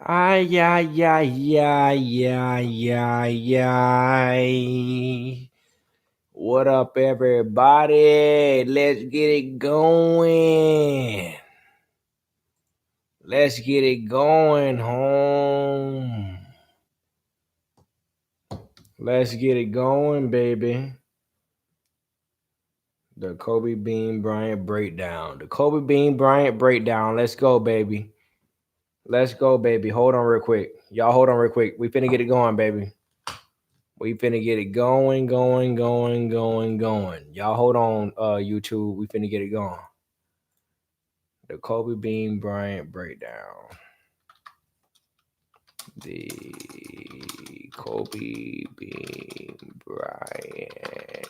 Ay, ay, ay, ay, ay, ay, ay. What up, everybody? Let's get it going. Let's get it going, home. Let's get it going, baby. The Kobe Bean Bryant breakdown. The Kobe Bean Bryant breakdown. Let's go, baby. Let's go, baby. Hold on real quick. Y'all hold on real quick. We finna get it going, baby. We finna get it going. Y'all hold on, YouTube. We finna get it going. The Kobe Bean Bryant breakdown. The Kobe Bean Bryant.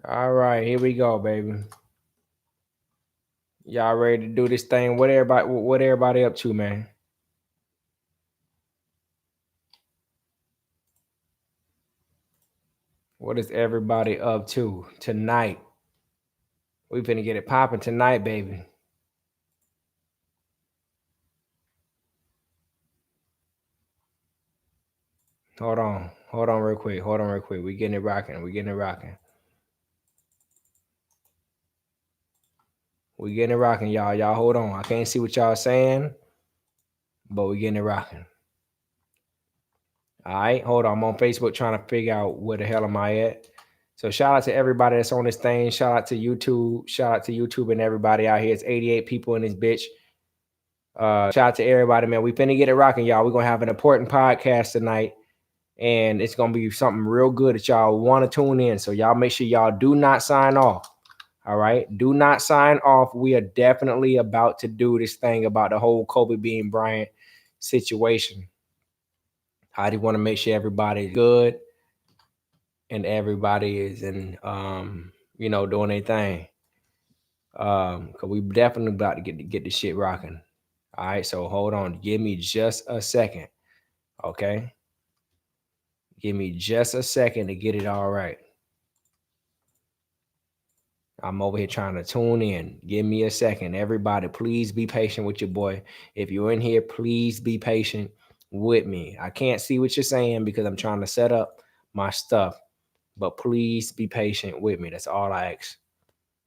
All right, here we go, baby. Y'all ready to do this thing? What everybody up to, man? What is everybody up to tonight? We finna get it popping tonight, baby. Hold on real quick. We getting it rocking. We getting it rocking, y'all. Y'all hold on. I can't see what y'all saying, but we getting it rocking. All right, hold on. I'm on Facebook trying to figure out where the hell am I at. So shout out to everybody that's on this thing. Shout out to YouTube. Shout out to YouTube and everybody out here. It's 88 people in this bitch. Shout out to everybody, man. We finna get it rocking, y'all. We're gonna have an important podcast tonight, and it's gonna be something real good that y'all want to tune in. So y'all make sure y'all do not sign off. All right, do not sign off. We are definitely about to do this thing about the whole Kobe Bean Bryant situation. I just want to make sure everybody's good and everybody is in doing their thing. Cause we definitely about to get this shit rocking. All right, so hold on. Give me just a second. Okay. Give me just a second to get it all right. I'm over here trying to tune in. Give me a second. Everybody, please be patient with your boy. If you're in here, please be patient with me. I can't see what you're saying because I'm trying to set up my stuff. But please be patient with me. That's all I ask.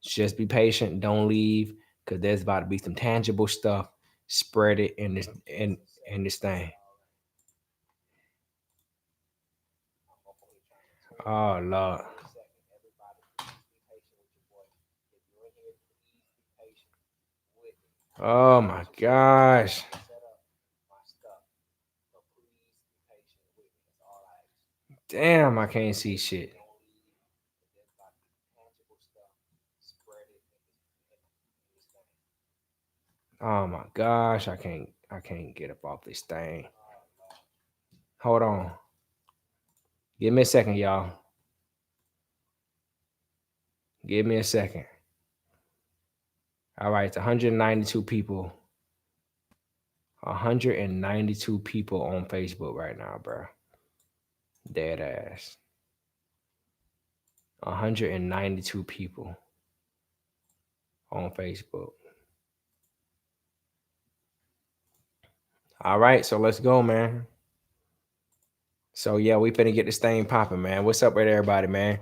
Just be patient. Don't leave because there's about to be some tangible stuff. Spread it in this thing. Oh Lord. Oh my gosh. Damn, I can't see shit. Oh my gosh, I can't get up off this thing. Hold on. Give me a second, y'all. Give me a second. All right, it's 192 people. 192 people on Facebook right now, bro. Dead ass. 192 people on Facebook. All right, so let's go, man. So yeah, we finna get this thing popping, man. What's up with everybody, man?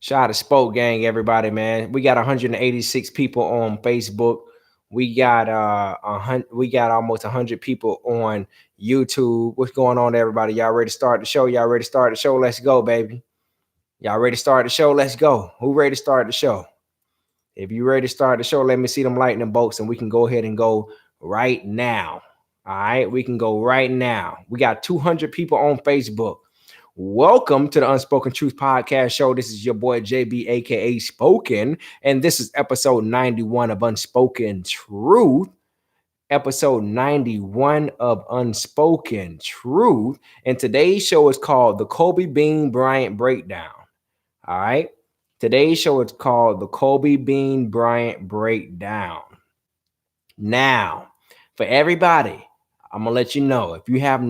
Shout out to Spoke Gang, everybody, man. We got 186 people on Facebook. We got almost 100 people on YouTube. What's going on, everybody? Y'all ready to start the show? Let's go, baby. Y'all ready to start the show? Let's go. Who ready to start the show? If you ready to start the show, let me see them lightning bolts, and we can go ahead and go right now. All right, we can go right now. We got 200 people on Facebook. Welcome to the Unspoken Truth Podcast Show. This is your boy JB, aka Spoken, and this is episode 91 of Unspoken Truth. Episode 91 of Unspoken Truth. And today's show is called the Kobe Bean Bryant Breakdown. All right. Today's show is called the Kobe Bean Bryant Breakdown. Now, for everybody, I'm gonna let you know if you have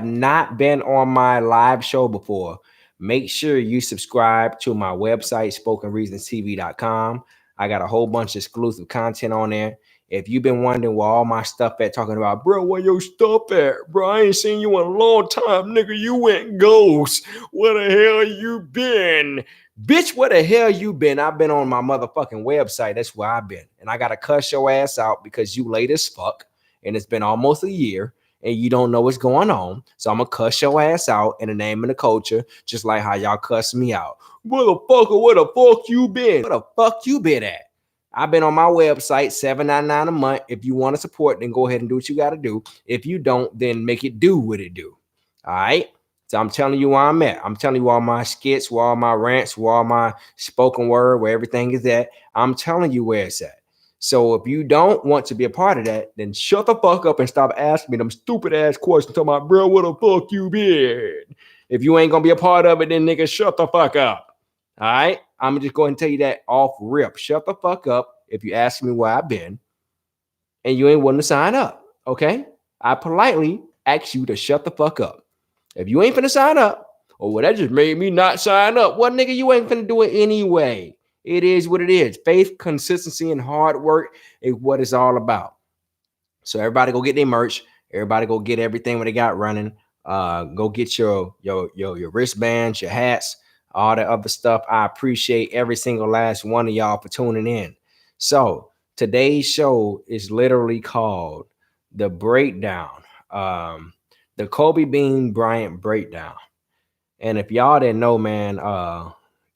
not been on my live show before, make sure you subscribe to my website, SpokenReasonsTV.com. I got a whole bunch of exclusive content on there. If you've been wondering where all my stuff at, talking about, bro, where your stuff at? Bro, I ain't seen you in a long time, nigga. You went ghost. Where the hell you been? Bitch, where the hell you been? I've been on my motherfucking website. That's where I've been. And I gotta cuss your ass out because you late as fuck. And it's been almost a year and you don't know what's going on. So I'm gonna cuss your ass out in the name of the culture, just like how y'all cuss me out. Motherfucker, where the fuck you been? Where the fuck you been at? I've been on my website, $7.99 a month. If you want to support, then go ahead and do what you got to do. If you don't, then make it do what it do. All right. So I'm telling you where I'm at. I'm telling you all my skits, where all my rants, where all my spoken word, where everything is at. I'm telling you where it's at. So if you don't want to be a part of that, then shut the fuck up and stop asking me them stupid ass questions. Talking about, bro, where the fuck you been? If you ain't gonna be a part of it, then nigga, shut the fuck up. All right. I'm just going to tell you that off rip. Shut the fuck up if you ask me where I've been and you ain't willing to sign up. Okay. I politely ask you to shut the fuck up. If you ain't finna sign up, or well, that just made me not sign up. Well, nigga, you ain't finna do it anyway. It is what it is. Faith, consistency, and hard work is what it's all about. So everybody go get their merch. Everybody go get everything what they got running. Go get your wristbands, your hats, all that other stuff. I appreciate every single last one of y'all for tuning in. So today's show is literally called The Breakdown. The Kobe Bean Bryant Breakdown. And if y'all didn't know, man,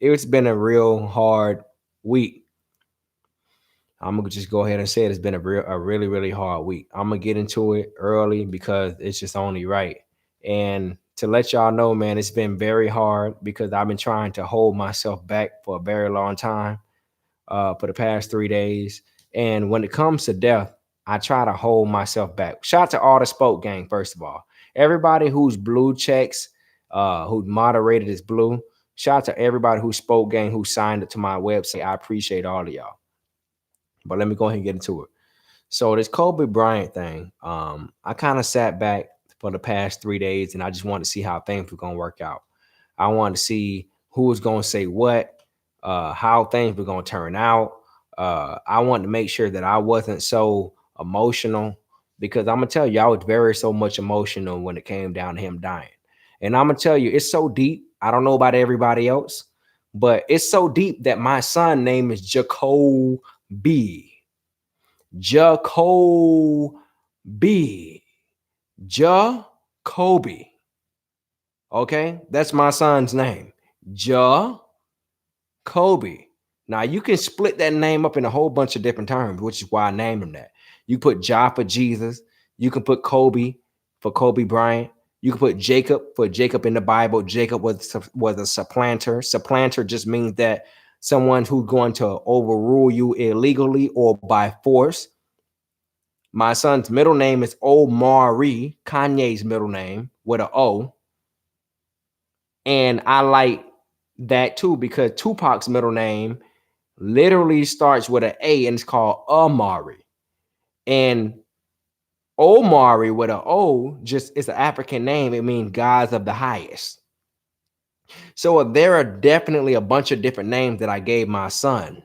it's been a real hard week. I'm gonna just go ahead and say it. It's been a really, really hard week. I'm gonna get into it early because it's just only right. And to let y'all know, man, it's been very hard because I've been trying to hold myself back for a very long time, for the past 3 days. And when it comes to death, I try to hold myself back. Shout out to all the Spoke gang, first of all. Everybody who's blue checks, who moderated is blue. Shout out to everybody who Spoke gang, who signed it to my website. I appreciate all of y'all. But let me go ahead and get into it. So this Kobe Bryant thing, I kind of sat back for the past 3 days and I just wanted to see how things were going to work out. I wanted to see who was going to say what, how things were going to turn out. I wanted to make sure that I wasn't so emotional because I'm going to tell you, I was very so much emotional when it came down to him dying. And I'm going to tell you, it's so deep. I don't know about everybody else, but it's so deep that my son name is Jacoby. Jacoby. Jacoby. Okay, that's my son's name. Jacoby. Now you can split that name up in a whole bunch of different terms, which is why I named him that. You put Ja for Jesus. You can put Kobe for Kobe Bryant. You can put Jacob for Jacob in the Bible. Jacob was a supplanter. Supplanter just means that someone who's going to overrule you illegally or by force. My son's middle name is Omari, Kanye's middle name with an O. And I like that too because Tupac's middle name literally starts with an A and it's called Amari. And Omari with an O just is an African name. It means gods of the highest. So there are definitely a bunch of different names that I gave my son.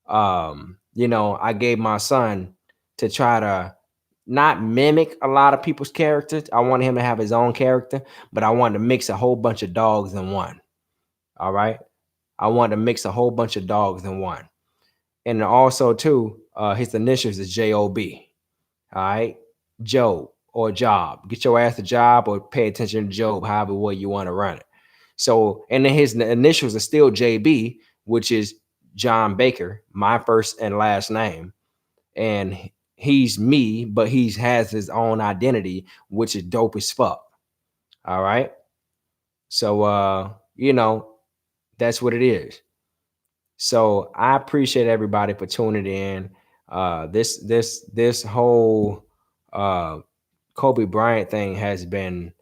I gave my son to try to not mimic a lot of people's characters. I wanted him to have his own character, but I wanted to mix a whole bunch of dogs in one. All right. I wanted to mix a whole bunch of dogs in one. And also, too, his initials is J-O-B. All right. Job or job. Get your ass a job or pay attention to Job, however way you want to run it. So, and then his initials are still JB, which is John Baker, my first and last name. And he's me, but he has his own identity, which is dope as fuck. All right. So, that's what it is. So I appreciate everybody for tuning in. This whole Kobe Bryant thing has been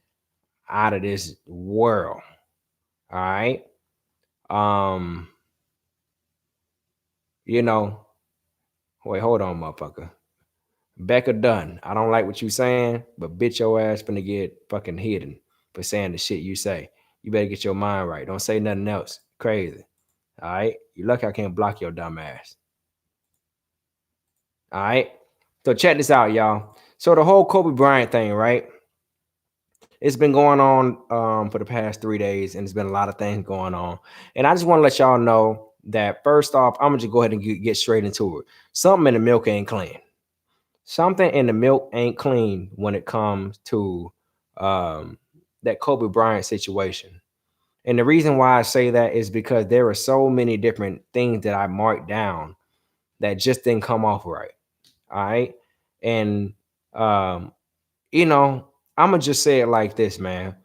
out of this world. All right. Wait, hold on, motherfucker. Becca Dunn. I don't like what you saying, but bitch, your ass finna get fucking hidden for saying the shit you say. You better get your mind right. Don't say nothing else. Crazy. All right. You lucky I can't block your dumb ass. All right. So check this out, y'all. So the whole Kobe Bryant thing, right? It's been going on for the past 3 days, and there's been a lot of things going on. And I just want to let y'all know that first off, I'm gonna just go ahead and get straight into it. Something in the milk ain't clean. Something in the milk ain't clean when it comes to um, that Kobe Bryant situation. And the reason why I say that is because there are so many different things that I marked down that just didn't come off right. All right. And, um, I'm going to just say it like this, man.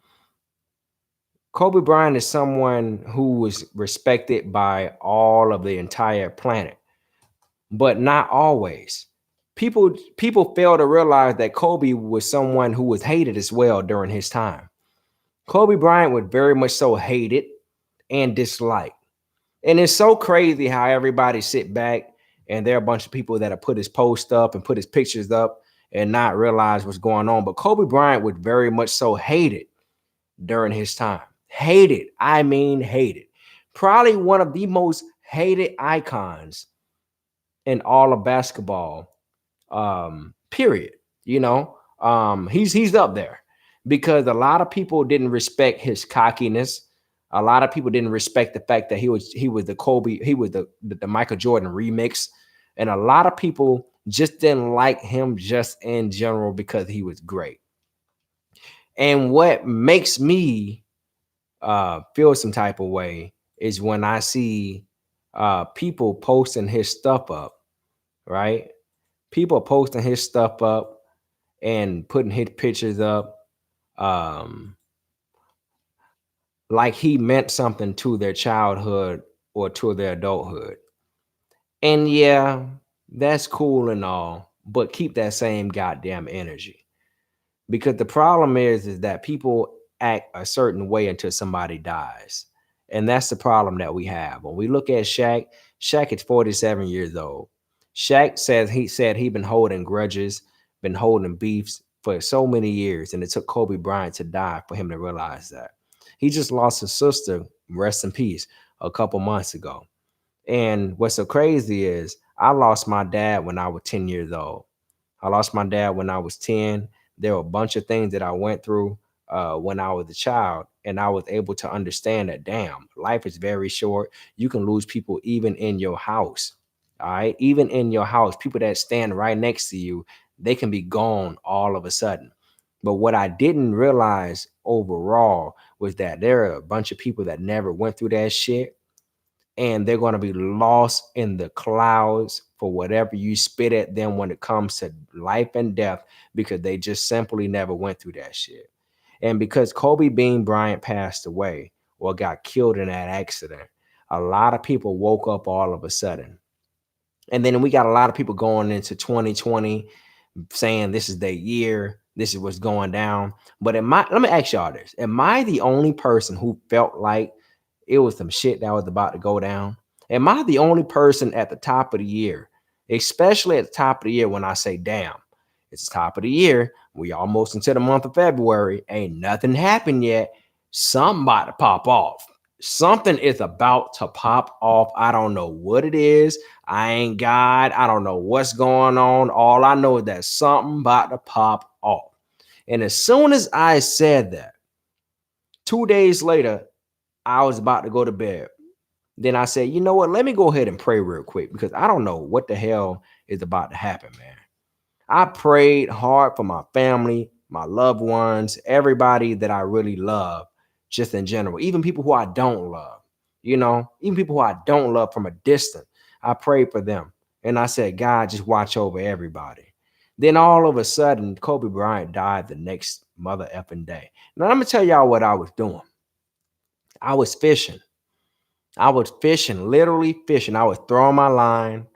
Kobe Bryant is someone who was respected by all of the entire planet, but not always. People fail to realize that Kobe was someone who was hated as well during his time. Kobe Bryant was very much so hated and disliked. And it's so crazy how everybody sit back and there are a bunch of people that have put his post up and put his pictures up and not realize what's going on. But Kobe Bryant was very much so hated during his time. Hated. I mean, hated. Probably one of the most hated icons in all of basketball. Period. He's up there because a lot of people didn't respect his cockiness. A lot of people didn't respect the fact that he was the Kobe, he was the Michael Jordan remix, and a lot of people just didn't like him just in general because he was great. And what makes me feel some type of way is when I see people posting his stuff up, right? People posting his stuff up and putting his pictures up, um, like he meant something to their childhood or to their adulthood. And yeah, that's cool and all, but keep that same goddamn energy. Because the problem is that people act a certain way until somebody dies. And that's the problem that we have. When we look at Shaq, Shaq is 47 years old. Shaq says he been holding grudges, been holding beefs for so many years, and it took Kobe Bryant to die for him to realize that. He just lost his sister, rest in peace, a couple months ago. And what's so crazy is I lost my dad when I was 10 years old. I lost my dad when I was 10. There were a bunch of things that I went through when I was a child, and I was able to understand that, damn, life is very short. You can lose people even in your house. All right. Even in your house, people that stand right next to you, they can be gone all of a sudden. But what I didn't realize overall was that there are a bunch of people that never went through that shit, and they're going to be lost in the clouds for whatever you spit at them when it comes to life and death, because they just simply never went through that shit. And because Kobe Bean Bryant passed away or got killed in that accident, a lot of people woke up all of a sudden. And then we got a lot of people going into 2020 saying this is their year, this is what's going down. But let me ask y'all this. Am I the only person who felt like it was some shit that was about to go down? Am I the only person at the top of the year, especially at the top of the year, when I say, damn, it's the top of the year, we almost into the month of February, ain't nothing happened yet, something about to pop off. Something is about to pop off. I don't know what it is. I ain't God. I don't know what's going on. All I know is that something about to pop off. And as soon as I said that, 2 days later, I was about to go to bed. Then I said, you know what? Let me go ahead and pray real quick, because I don't know what the hell is about to happen, man. I prayed hard for my family, my loved ones, everybody that I really love, just in general, even people who I don't love, even people who I don't love from a distance. I prayed for them. And I said, God, just watch over everybody. Then all of a sudden, Kobe Bryant died the next mother effing day. Now, I'm going to tell y'all what I was doing. I was fishing. I was fishing, literally fishing. I was throwing my line.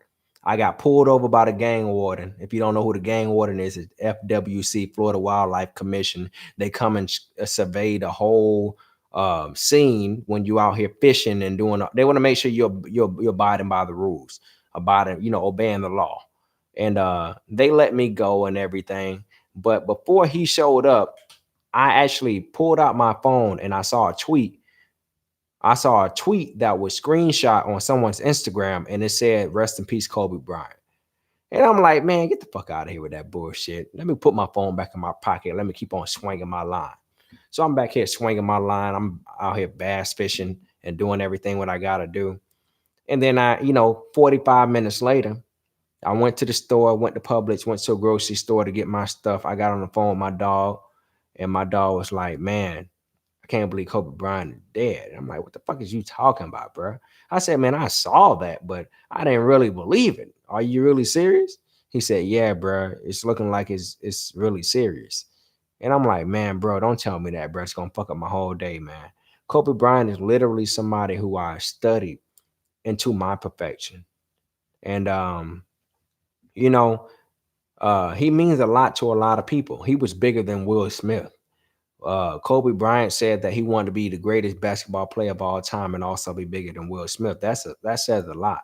I got pulled over by the gang warden. If you don't know who the gang warden is, it's FWC, Florida Wildlife Commission. They come and survey the whole scene when you out here fishing and doing. They want to make sure you're abiding by the rules, obeying the law. And they let me go and everything. But before he showed up, I actually pulled out my phone and I saw a tweet I saw a tweet that was screenshot on someone's Instagram and it said, "Rest in peace, Kobe Bryant." And I'm like, man, get the fuck out of here with that bullshit. Let me put my phone back in my pocket. Let me keep on swinging my line. So I'm back here swinging my line. I'm out here bass fishing and doing everything what I got to do. And then 45 minutes later, I went to the store, went to Publix, went to a grocery store to get my stuff. I got on the phone with my dog, and my dog was like, man, I can't believe Kobe Bryant is dead. I'm like, what the fuck is you talking about, bro? I said, man, I saw that, but I didn't really believe it. Are you really serious? He said, yeah, bro. It's looking like it's really serious. And I'm like, man, bro, don't tell me that, bro. It's gonna fuck up my whole day, man. Kobe Bryant is literally somebody who I studied into my perfection. And you know, he means a lot to a lot of people. He was bigger than Will Smith. Kobe Bryant said that he wanted to be the greatest basketball player of all time and also be bigger than Will Smith. That says a lot.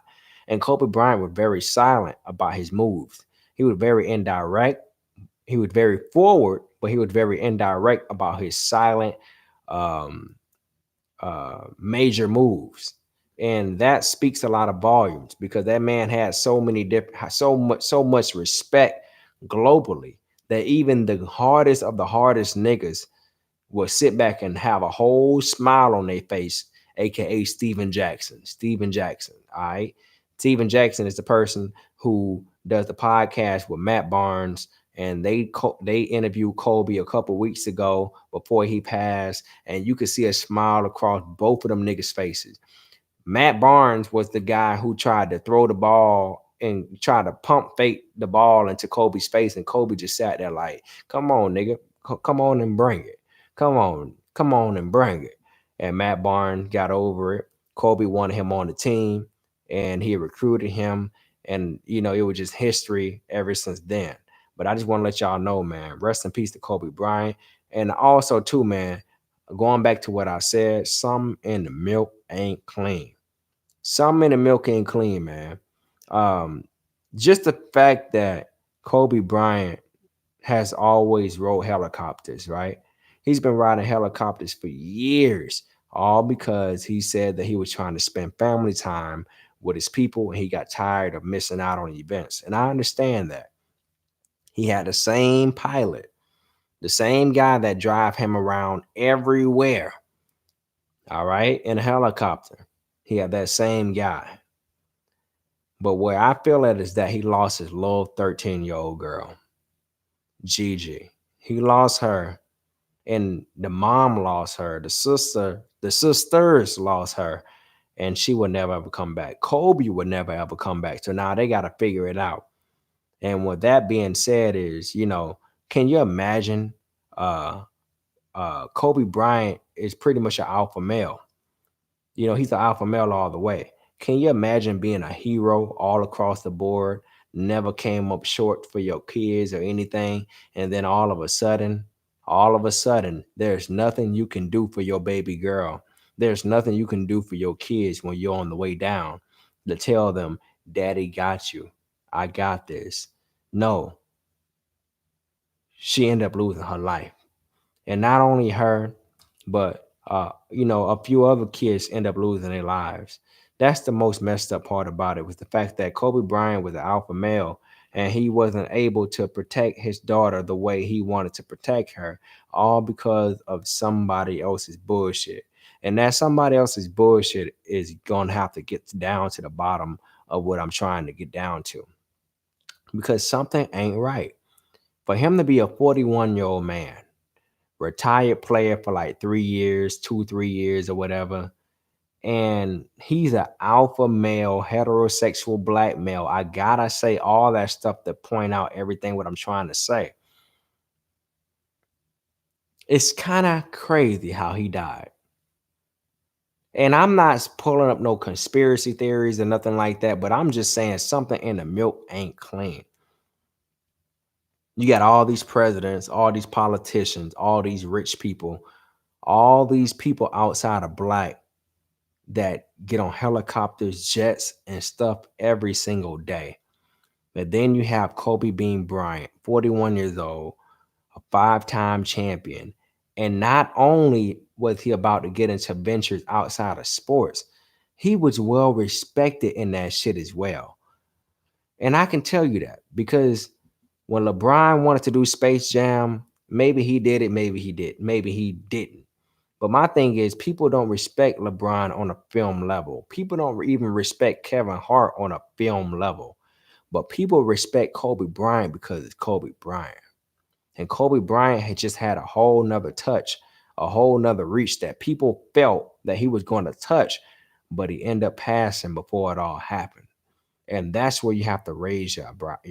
And Kobe Bryant was very silent about his moves. He was very indirect. He was very forward, but he was very indirect about his silent um, major moves. And that speaks a lot of volumes because that man had so many different, so much respect globally that even the hardest of the hardest niggas will sit back and have a whole smile on their face, aka Steven Jackson. Steven Jackson. All right. Steven Jackson is the person who does the podcast with Matt Barnes, and they interviewed Kobe a couple weeks ago before he passed, and you could see a smile across both of them niggas' faces. Matt Barnes was the guy who tried to throw the ball and try to pump fake the ball into Kobe's face, and Kobe just sat there like, "Come on, nigga, come on and bring it. Come on and bring it." And Matt Barnes got over it. Kobe wanted him on the team, and he recruited him, and it was just history ever since then. But I just want to let y'all know, man, rest in peace to Kobe Bryant, and also too, man. Going back to what I said, some in the milk ain't clean. Some in the milk ain't clean, man. Um, just the fact that Kobe Bryant has always rode helicopters, right? He's been riding helicopters for years, all because he said that he was trying to spend family time with his people and he got tired of missing out on events. And I understand that. He had the same pilot, the same guy that drive him around everywhere, all right, in a helicopter. He had that same guy. But where I feel it is that he lost his little 13-year-old girl, Gigi. He lost her, and the mom lost her. The sisters lost her, and she would never ever come back. Kobe would never ever come back. So now they got to figure it out. And with that being said, can you imagine? Uh, Kobe Bryant is pretty much an alpha male. He's the alpha male all the way. Can you imagine being a hero all across the board, never came up short for your kids or anything, and then all of a sudden, there's nothing you can do for your baby girl. There's nothing you can do for your kids when you're on the way down to tell them, Daddy got you. I got this. No, she ended up losing her life. And not only her, but a few other kids end up losing their lives. That's the most messed up part about it, was the fact that Kobe Bryant was an alpha male and he wasn't able to protect his daughter the way he wanted to protect her, all because of somebody else's bullshit. And that somebody else's bullshit is gonna have to get down to the bottom of what I'm trying to get down to, because something ain't right. For him to be a 41-year-old man, retired player for like 3 years, 2, 3 years or whatever. And he's an alpha male, heterosexual black male. I gotta say all that stuff to point out everything what I'm trying to say. It's kind of crazy how he died. And I'm not pulling up no conspiracy theories or nothing like that, but I'm just saying something in the milk ain't clean. You got all these presidents, all these politicians, all these rich people, all these people outside of black that get on helicopters, jets, and stuff every single day. But then you have Kobe Bean Bryant, 41 years old, a 5-time champion, And not only was he about to get into ventures outside of sports, he was well respected in that shit as well. And I can tell you that because when LeBron wanted to do Space Jam, maybe he did it, maybe he did, maybe he didn't. But my thing is, people don't respect LeBron on a film level. People don't even respect Kevin Hart on a film level. But people respect Kobe Bryant because it's Kobe Bryant. And Kobe Bryant had just had a whole nother touch, a whole nother reach that people felt that he was going to touch, but he ended up passing before it all happened. And that's where you have to raise your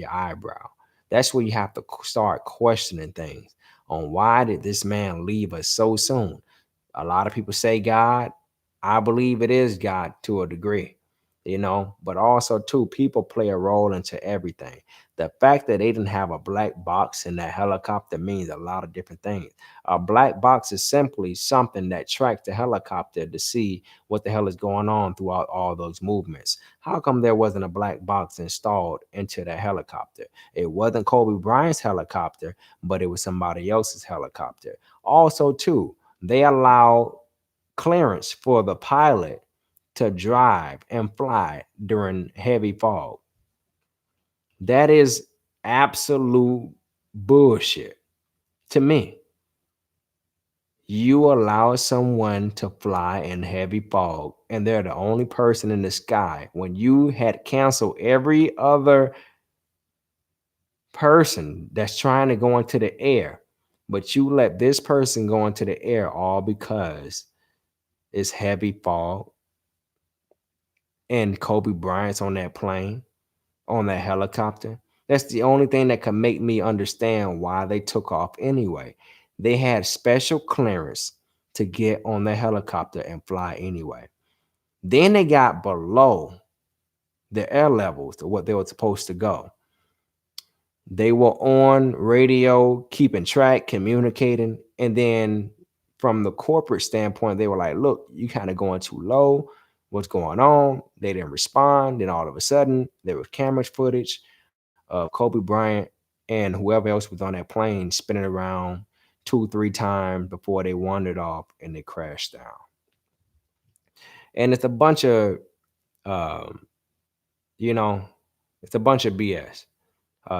eyebrow. That's where you have to start questioning things on why did this man leave us so soon? A lot of people say God. I believe it is God to a degree, but also too, people play a role into everything. The fact that they didn't have a black box in that helicopter means a lot of different things. A black box is simply something that tracks the helicopter to see what the hell is going on throughout all those movements. How come there wasn't a black box installed into that helicopter? It wasn't Kobe Bryant's helicopter, but it was somebody else's helicopter. Also, too, they allow clearance for the pilot to drive and fly during heavy fog. That is absolute bullshit to me. You allow someone to fly in heavy fog and they're the only person in the sky when you had canceled every other person that's trying to go into the air, but you let this person go into the air all because it's heavy fog and Kobe Bryant's on that plane, on that helicopter. That's the only thing that can make me understand why they took off anyway. They had special clearance to get on the helicopter and fly anyway. Then they got below the air levels to what they were supposed to go. They were on radio, keeping track, communicating. And then from the corporate standpoint, they were like, look, you kind of going too low. What's going on? They didn't respond. Then all of a sudden, there was camera footage of Kobe Bryant and whoever else was on that plane spinning around 2, 3 times before they wandered off and they crashed down. And it's a bunch of, um, you know, it's a bunch of BS.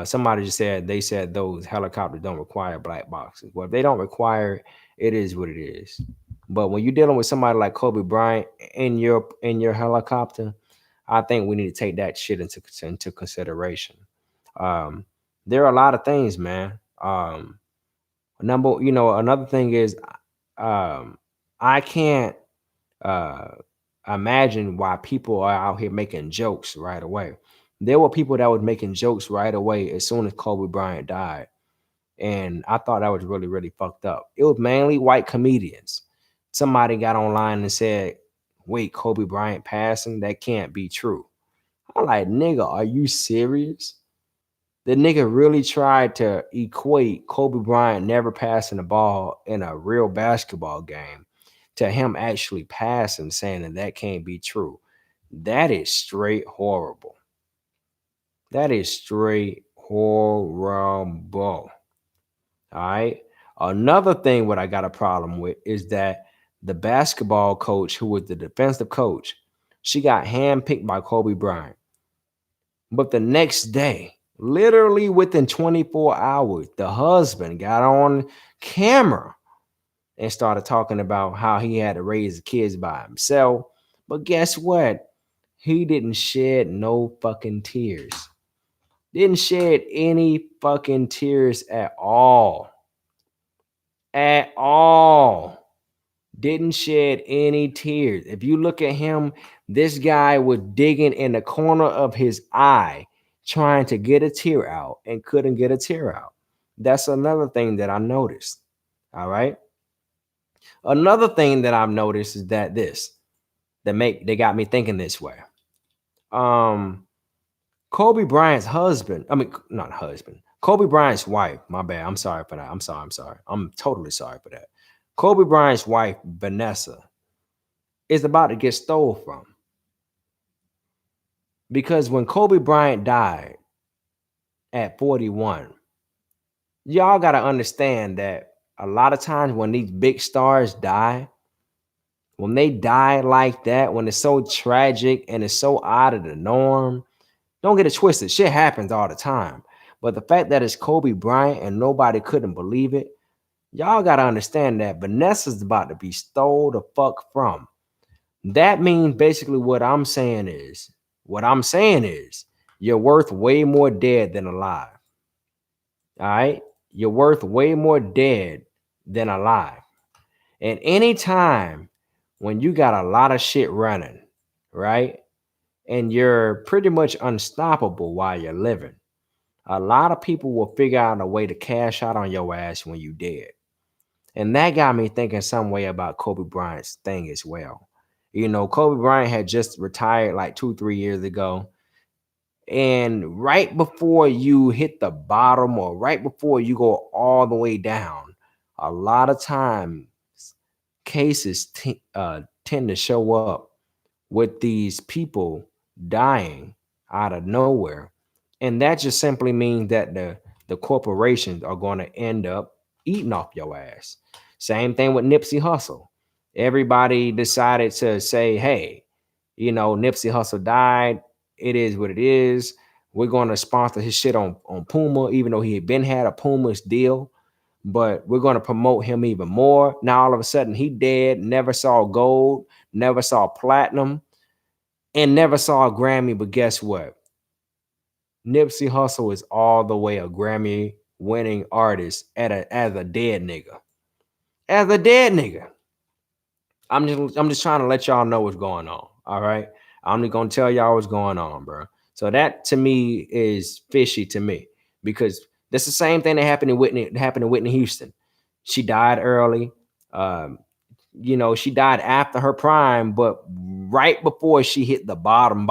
Somebody just said they said those helicopters don't require black boxes. Well, if they don't require it, it is what it is. But when you're dealing with somebody like Kobe Bryant in your helicopter, I think we need to take that shit into consideration. Um, there are a lot of things, man. Another thing is, um, I can't uh, imagine why people are out here making jokes right away. There were people that was making jokes right away as soon as Kobe Bryant died. And I thought that was really, really fucked up. It was mainly white comedians. Somebody got online and said, wait, Kobe Bryant passing? That can't be true. I'm like, nigga, are you serious? The nigga really tried to equate Kobe Bryant never passing the ball in a real basketball game to him actually passing, saying that can't be true. That is straight horrible. That is straight horrible. All right. Another thing what I got a problem with is that the basketball coach, who was the defensive coach, she got handpicked by Kobe Bryant. But the next day, literally within 24 hours, the husband got on camera and started talking about how he had to raise the kids by himself. But guess what? He didn't shed no fucking tears. Didn't shed any fucking tears at all. At all. Didn't shed any tears. If you look at him, this guy was digging in the corner of his eye, trying to get a tear out and couldn't get a tear out. That's another thing that I noticed. All right. Another thing that I've noticed is that they got me thinking this way. Kobe Bryant's husband, I mean, not husband, Kobe Bryant's wife, my bad. I'm sorry for that. I'm sorry. I'm totally sorry for that. Kobe Bryant's wife, Vanessa, is about to get stole from. Because when Kobe Bryant died at 41, y'all got to understand that A lot of times when these big stars die, when they die like that, when it's so tragic and it's so out of the norm, don't get it twisted. Shit happens all the time. But the fact that it's Kobe Bryant and nobody couldn't believe it, y'all got to understand that Vanessa's about to be stole the fuck from. That means basically what I'm saying is, you're worth way more dead than alive. All right? You're worth way more dead than alive. And anytime when you got a lot of shit running, right? And you're pretty much unstoppable while you're living, a lot of people will figure out a way to cash out on your ass when you dead. And that got me thinking some way about Kobe Bryant's thing as well. You know, Kobe Bryant had just retired like 2, 3 years ago. And right before you hit the bottom or right before you go all the way down, a lot of times cases tend to show up with these people dying out of nowhere. And that just simply means that the corporations are going to end up eating off your ass. Same thing with Nipsey Hussle. Everybody decided to say, hey, you know, Nipsey Hussle died. It is what it is. We're going to sponsor his shit on Puma, even though he had been had a Puma's deal. But we're going to promote him even more. Now, all of a sudden, he dead, never saw gold, never saw platinum, and never saw a Grammy. But guess what? Nipsey Hussle is all the way a Grammy winning artist as a dead nigga. As a dead nigga. I'm just trying to let y'all know what's going on. All right. I'm just gonna tell y'all what's going on, bro. So that to me is fishy to me because that's the same thing that happened to Whitney Houston. She died early. Um, you know, she died after her prime, but right before she hit the bottom,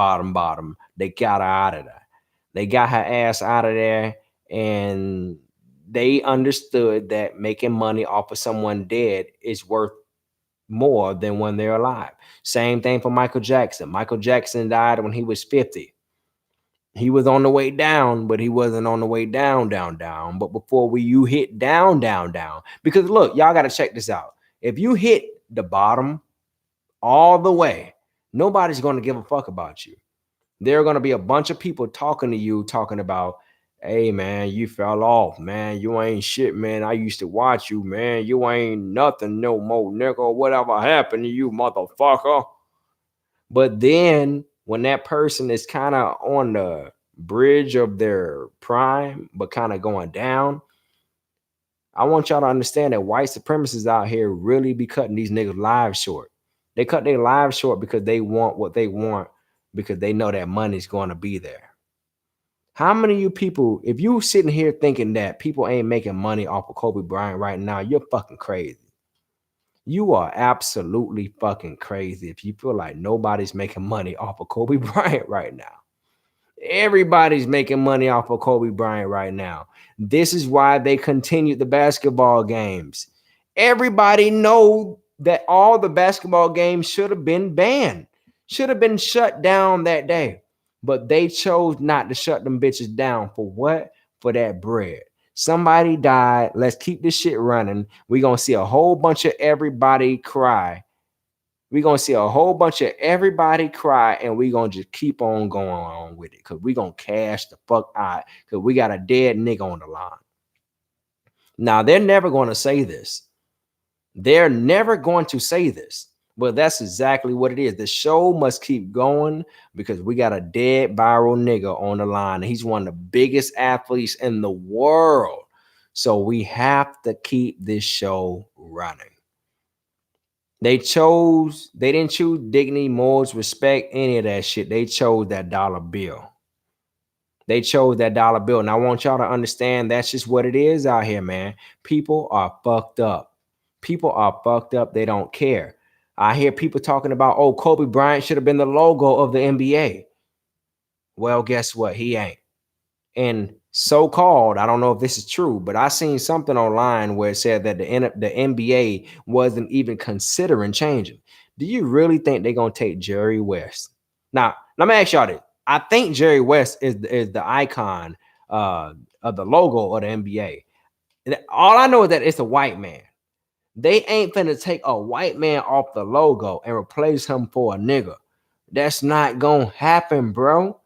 they got her out of there. They got her ass out of there, and they understood that making money off of someone dead is worth more than when they're alive. Same thing for Michael Jackson. Michael Jackson died when he was 50. He was on the way down, but he wasn't on the way down. But before you hit down, because look, y'all got to check this out. If you hit the bottom all the way, nobody's going to give a fuck about you. There are going to be a bunch of people talking to you, talking about, hey, man, you fell off, man. You ain't shit, man. I used to watch you, man. You ain't nothing no more, nigga. Whatever happened to you, motherfucker? But then when that person is kind of on the bridge of their prime, but kind of going down, I want y'all to understand that white supremacists out here really be cutting these niggas' lives short. They cut their lives short because they want what they want, because they know that money's going to be there. How many of you people, if you sitting here thinking that people ain't making money off of Kobe Bryant right now, you're fucking crazy. You are absolutely fucking crazy if you feel like nobody's making money off of Kobe Bryant right now. Everybody's making money off of Kobe Bryant right now. This is why they continued the basketball games. Everybody know that all the basketball games should have been banned, should have been shut down that day. But they chose not to shut them bitches down. For what? For that bread. Somebody died. Let's keep this shit running. We're going to see a whole bunch of everybody cry. We're going to see a whole bunch of everybody cry, and we're going to just keep on going on with it because we're going to cash the fuck out because we got a dead nigga on the line. Now, they're never going to say this. They're never going to say this, but that's exactly what it is. The show must keep going because we got a dead viral nigga on the line. He's one of the biggest athletes in the world. So we have to keep this show running. They didn't choose dignity, morals, respect, any of that shit. They chose that dollar bill. They chose that dollar bill. And I want y'all to understand that's just what it is out here, man. People are fucked up. People are fucked up. They don't care. I hear people talking about, oh, Kobe Bryant should have been the logo of the NBA. Well, guess what? He ain't. And so-called, I don't know if this is true, but I seen something online where it said that the NBA wasn't even considering changing. Do you really think they're going to take Jerry West? Now, let me ask y'all this. I think Jerry West is the icon of the logo of the NBA. All I know is that it's a white man. They ain't finna take a white man off the logo and replace him for a nigga. That's not gonna happen, bro.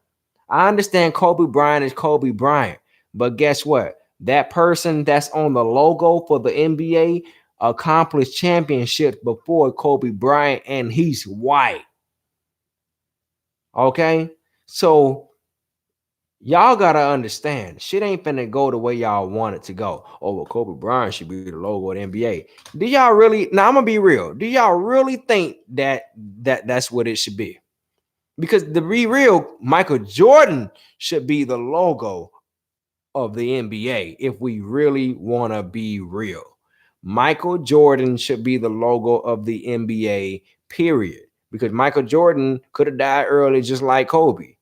I understand Kobe Bryant is Kobe Bryant, but guess what? That person that's on the logo for the NBA accomplished championships before Kobe Bryant, and he's white. Okay? So y'all gotta understand, shit ain't finna go the way y'all want it to go. Oh, well, Kobe Bryant should be the logo of the NBA. Do y'all really? Now I'm gonna be real. Do y'all really think that's what it should be? Because to be real, Michael Jordan should be the logo of the NBA if we really want to be real. Michael Jordan should be the logo of the NBA, period. Because Michael Jordan could have died early just like Kobe.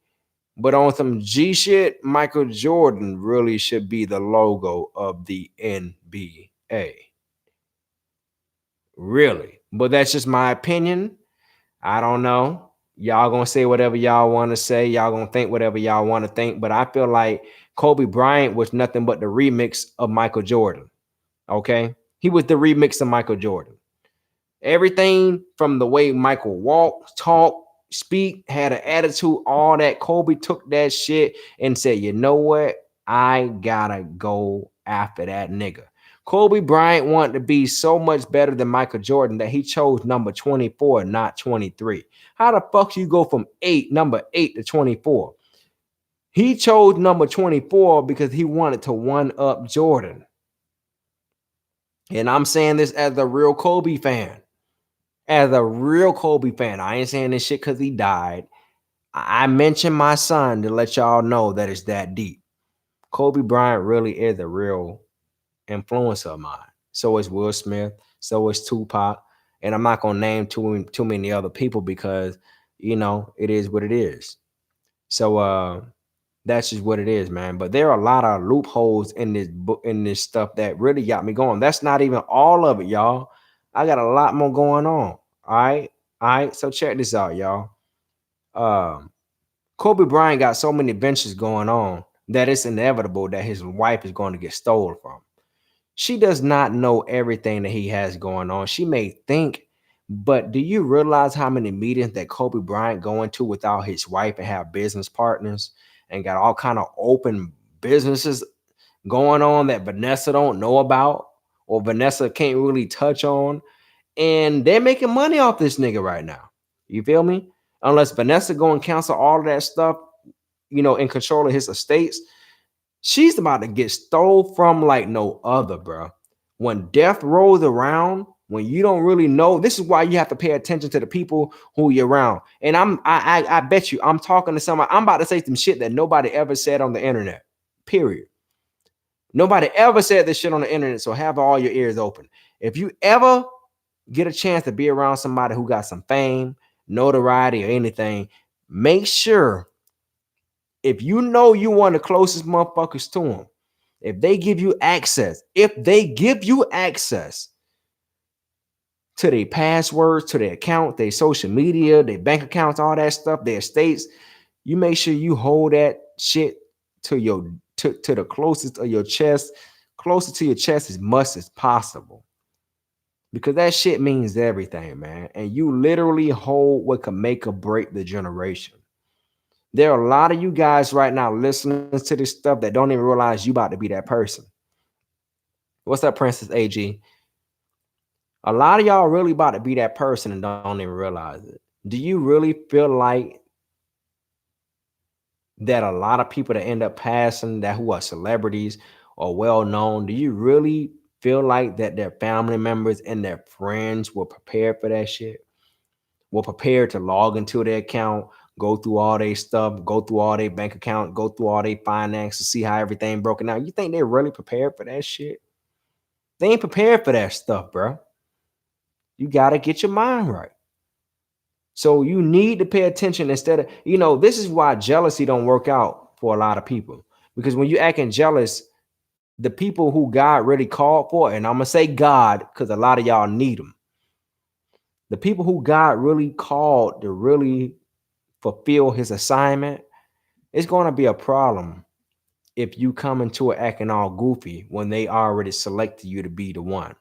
But on some G shit, Michael Jordan really should be the logo of the NBA. Really. But that's just my opinion. I don't know. Y'all gonna say whatever y'all want to say. Y'all gonna think whatever y'all want to think. But I feel like Kobe Bryant was nothing but the remix of Michael Jordan. Okay? He was the remix of Michael Jordan. Everything from the way Michael walked, talked, speak, had an attitude, all that. Kobe took that shit and said, you know what? I gotta go after that nigga. Kobe Bryant wanted to be so much better than Michael Jordan that he chose number 24, not 23. How the fuck you go from number 8 to 24? He chose number 24 because he wanted to one up Jordan. And I'm saying this as a real Kobe fan. As a real Kobe fan, I ain't saying this shit because he died. I mentioned my son to let y'all know that it's that deep. Kobe Bryant really is a real influencer of mine. So is Will Smith. So is Tupac. And I'm not gonna name too many other people because it is what it is. So that's just what it is, man. But there are a lot of loopholes in this book, in this stuff that really got me going. That's not even all of it, y'all. I got a lot more going on. All right. All right. So check this out, y'all. Um, Kobe Bryant got so many ventures going on that it's inevitable that his wife is going to get stolen from. She does not know everything that he has going on. She may think, but do you realize how many meetings that Kobe Bryant go into without his wife and have business partners and got all kind of open businesses going on that Vanessa don't know about or Vanessa can't really touch on? And they're making money off this nigga right now. You feel me? Unless Vanessa go and cancel all of that stuff, in control of his estates, she's about to get stole from like no other, bro. When death rolls around, when you don't really know, this is why you have to pay attention to the people who you're around. And I bet you I'm talking to somebody. I'm about to say some shit that nobody ever said on the internet. Period. Nobody ever said this shit on the internet. So have all your ears open. If you ever get a chance to be around somebody who got some fame, notoriety, or anything, make sure if you know you one of the closest motherfuckers to them, if they give you access to their passwords, to their account, their social media, their bank accounts, all that stuff, their estates, you make sure you hold that shit to the closest of your chest, closer to your chest as much as possible. Because that shit means everything, man. And you literally hold what can make or break the generation. There are a lot of you guys right now listening to this stuff that don't even realize you about to be that person. What's up, Princess AG? A lot of y'all really about to be that person and don't even realize it. Do you really feel like that a lot of people that end up passing that who are celebrities or well known, do you really feel like that their family members and their friends were prepared for that shit? Were prepared to log into their account, go through all their stuff, go through all their bank account, go through all their finances, see how everything broken down? You think they're really prepared for that shit? They ain't prepared for that stuff, bro. You got to get your mind right. So you need to pay attention instead of, this is why jealousy don't work out for a lot of people. Because when you're acting jealous, the people who God really called for, and I'm going to say God because a lot of y'all need them. The people who God really called to really fulfill his assignment, it's going to be a problem if you come into it acting all goofy when they already selected you to be the one.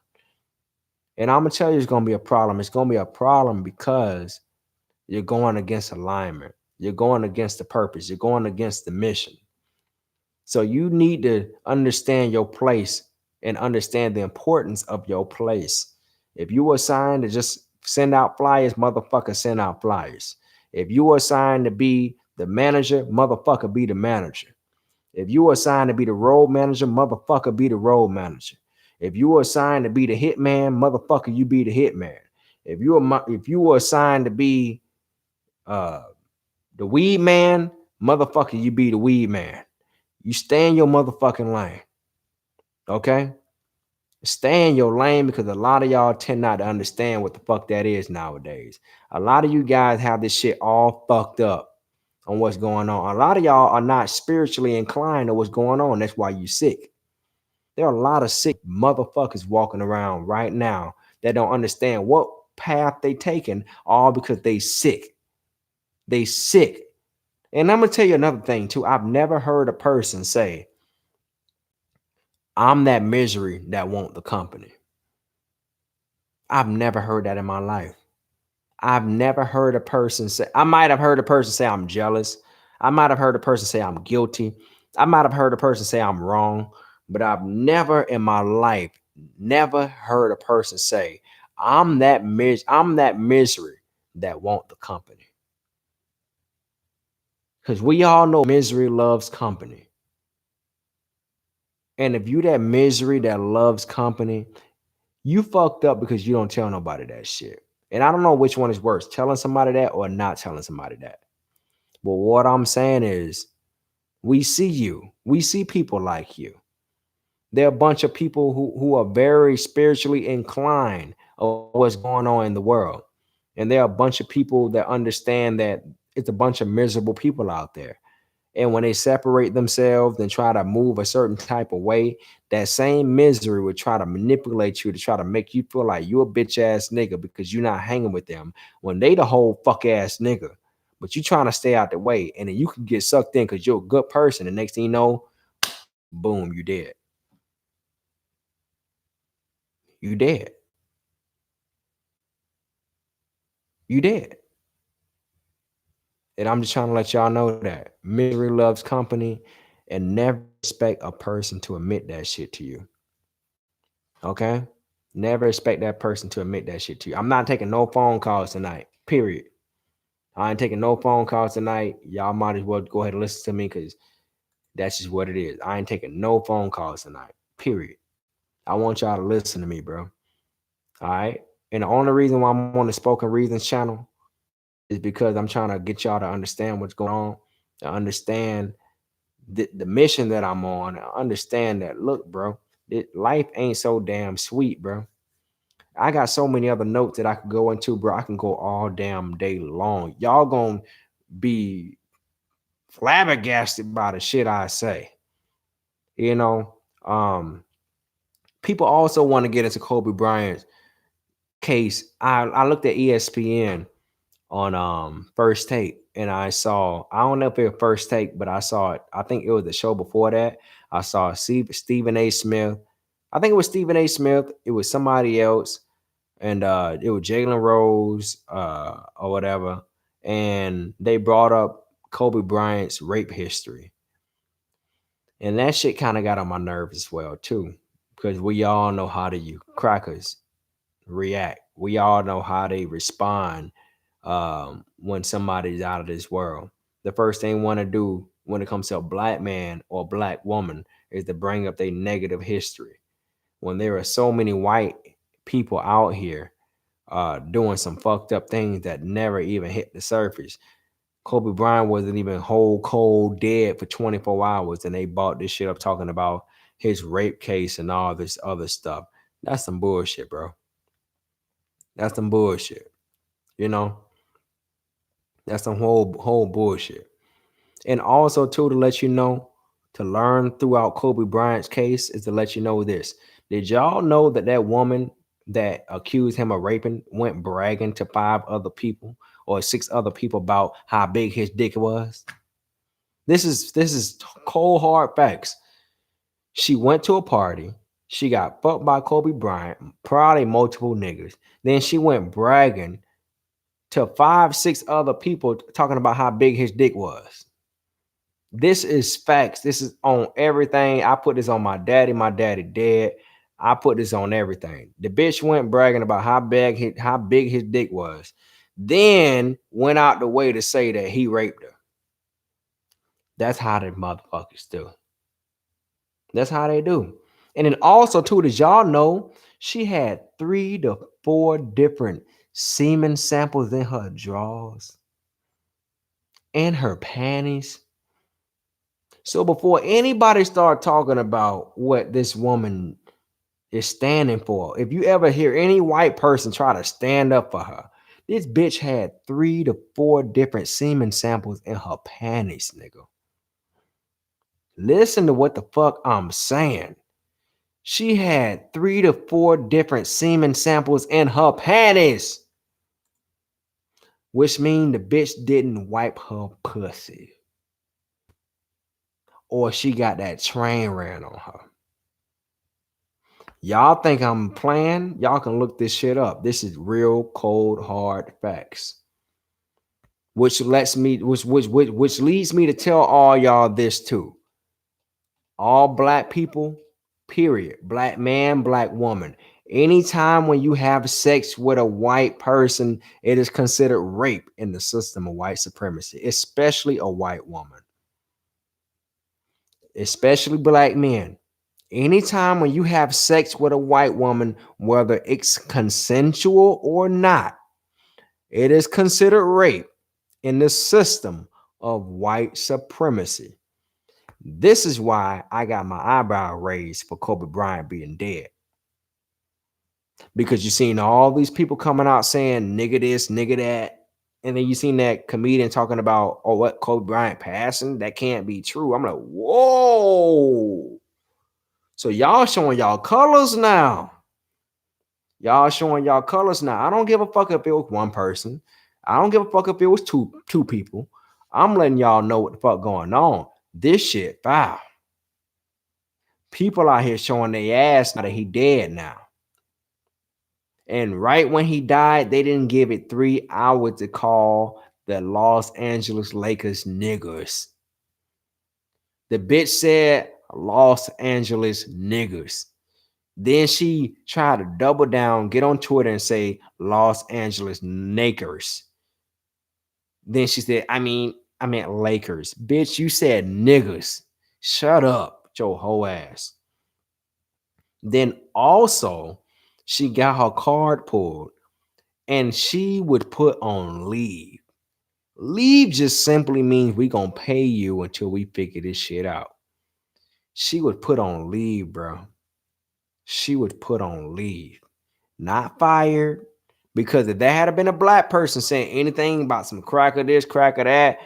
And I'm gonna tell you, it's gonna be a problem. It's gonna be a problem because you're going against alignment. You're going against the purpose. You're going against the mission. So you need to understand your place and understand the importance of your place. If you were assigned to just send out flyers, motherfucker, send out flyers. If you were assigned to be the manager, motherfucker, be the manager. If you were assigned to be the road manager, motherfucker, be the road manager. If you were assigned to be the hitman, motherfucker, you be the hitman. If you were assigned to be uh the weed man, motherfucker, you be the weed man. You stay in your motherfucking lane. Okay? Stay in your lane because a lot of y'all tend not to understand what the fuck that is nowadays. A lot of you guys have this shit all fucked up on what's going on. A lot of y'all are not spiritually inclined to what's going on. That's why you sick. There are a lot of sick motherfuckers walking around right now that don't understand what path they taking, all because they sick. They sick. And I'm gonna tell you another thing too. I've never heard a person say, I'm that misery that want the company. I've never heard that in my life. I've never heard a person say, I might have heard a person say I'm jealous. I might have heard a person say I'm guilty. I might have heard a person say I'm wrong, but I've never in my life, never heard a person say, I'm that misery that want the company. Because we all know misery loves company. And if you that misery that loves company, you fucked up because you don't tell nobody that shit. And I don't know which one is worse, telling somebody that or not telling somebody that. But what I'm saying is, we see you. We see people like you. There are a bunch of people who are very spiritually inclined of what's going on in the world. And there are a bunch of people that understand that it's a bunch of miserable people out there. And when they separate themselves and try to move a certain type of way, that same misery would try to manipulate you to try to make you feel like you're a bitch ass nigga because you're not hanging with them when they the whole fuck ass nigga. But you trying to stay out the way, and then you can get sucked in because you're a good person. The next thing you know, boom, you dead. You dead. You dead. And I'm just trying to let y'all know that misery loves company, and never expect a person to admit that shit to you. Okay? Never expect that person to admit that shit to you. I'm not taking no phone calls tonight. Period. I ain't taking no phone calls tonight. Y'all might as well go ahead and listen to me because that's just what it is. I ain't taking no phone calls tonight. Period. I want y'all to listen to me, bro. All right. And the only reason why I'm on the Spoken Reasons channel is because I'm trying to get y'all to understand what's going on, to understand the mission that I'm on, to understand that, look, bro, life ain't so damn sweet, bro. I got so many other notes that I could go into, bro. I can go all damn day long. Y'all gonna be flabbergasted by the shit I say. You know, people also want to get into Kobe Bryant's case. I looked at ESPN on First Take, and I don't know if it was First Take, but I saw it. I think it was the show before that. I saw Stephen A. Smith. I think it was Stephen A. Smith. It was somebody else, and it was Jalen Rose or whatever, and they brought up Kobe Bryant's rape history, and that shit kind of got on my nerves as well too, because we all know how the you crackers react. We all know how they respond when somebody's out of this world. The first thing want to do when it comes to a black man or black woman is to bring up their negative history. When there are so many white people out here doing some fucked up things that never even hit the surface. Kobe Bryant wasn't even whole, cold, dead for 24 hours, and they bought this shit up talking about his rape case and all this other stuff. That's some bullshit, bro. That's some bullshit. You know, that's some whole bullshit. And also, too, to let you know, to learn throughout Kobe Bryant's case is to let you know this. Did y'all know that that woman that accused him of raping went bragging to 5 other people or 6 other people about how big his dick was? This is cold hard facts. She went to a party. She got fucked by Kobe Bryant, probably multiple niggas. Then she went bragging to 5, 6 other people talking about how big his dick was. This is facts. This is on everything. I put this on my daddy. My daddy dead. I put this on everything. The bitch went bragging about how big his dick was. Then went out the way to say that he raped her. That's how the motherfuckers do. That's how they do. And then also too, as y'all know, she had 3 to 4 different semen samples in her drawers and her panties. So before anybody start talking about what this woman is standing for, if you ever hear any white person try to stand up for her, this bitch had 3 to 4 different semen samples in her panties, nigga. Listen to what the fuck I'm saying. She had 3 to 4 different semen samples in her panties, which means the bitch didn't wipe her pussy, or she got that train ran on her. Y'all think I'm playing? Y'all can look this shit up. This is real cold hard facts. Which leads me to tell all y'all this too. All black people, period. Black man, black woman. Anytime when you have sex with a white person, it is considered rape in the system of white supremacy, especially a white woman, especially black men. Anytime when you have sex with a white woman, whether it's consensual or not, it is considered rape in the system of white supremacy. This is why I got my eyebrow raised for Kobe Bryant being dead. Because you seen all these people coming out saying nigga this, nigga that. And then you seen that comedian talking about, oh, what, Kobe Bryant passing? That can't be true. I'm like, whoa. So y'all showing y'all colors now. Y'all showing y'all colors now. I don't give a fuck if it was one person. I don't give a fuck if it was two people. I'm letting y'all know what the fuck going on. This shit, wow. People out here showing their ass now that he dead now. And right when he died, they didn't give it 3 hours to call the Los Angeles Lakers niggers. The bitch said Los Angeles niggers. Then she tried to double down, get on Twitter and say Los Angeles Nakers. Then she said, I meant Lakers. Bitch, you said niggers. Shut up, your whole ass. Then also, she got her card pulled and she would put on leave. Leave just simply means we gonna pay you until we figure this shit out. She would put on leave, bro. She would put on leave. Not fired. Because if that had been a black person saying anything about some crack of this, crack of that,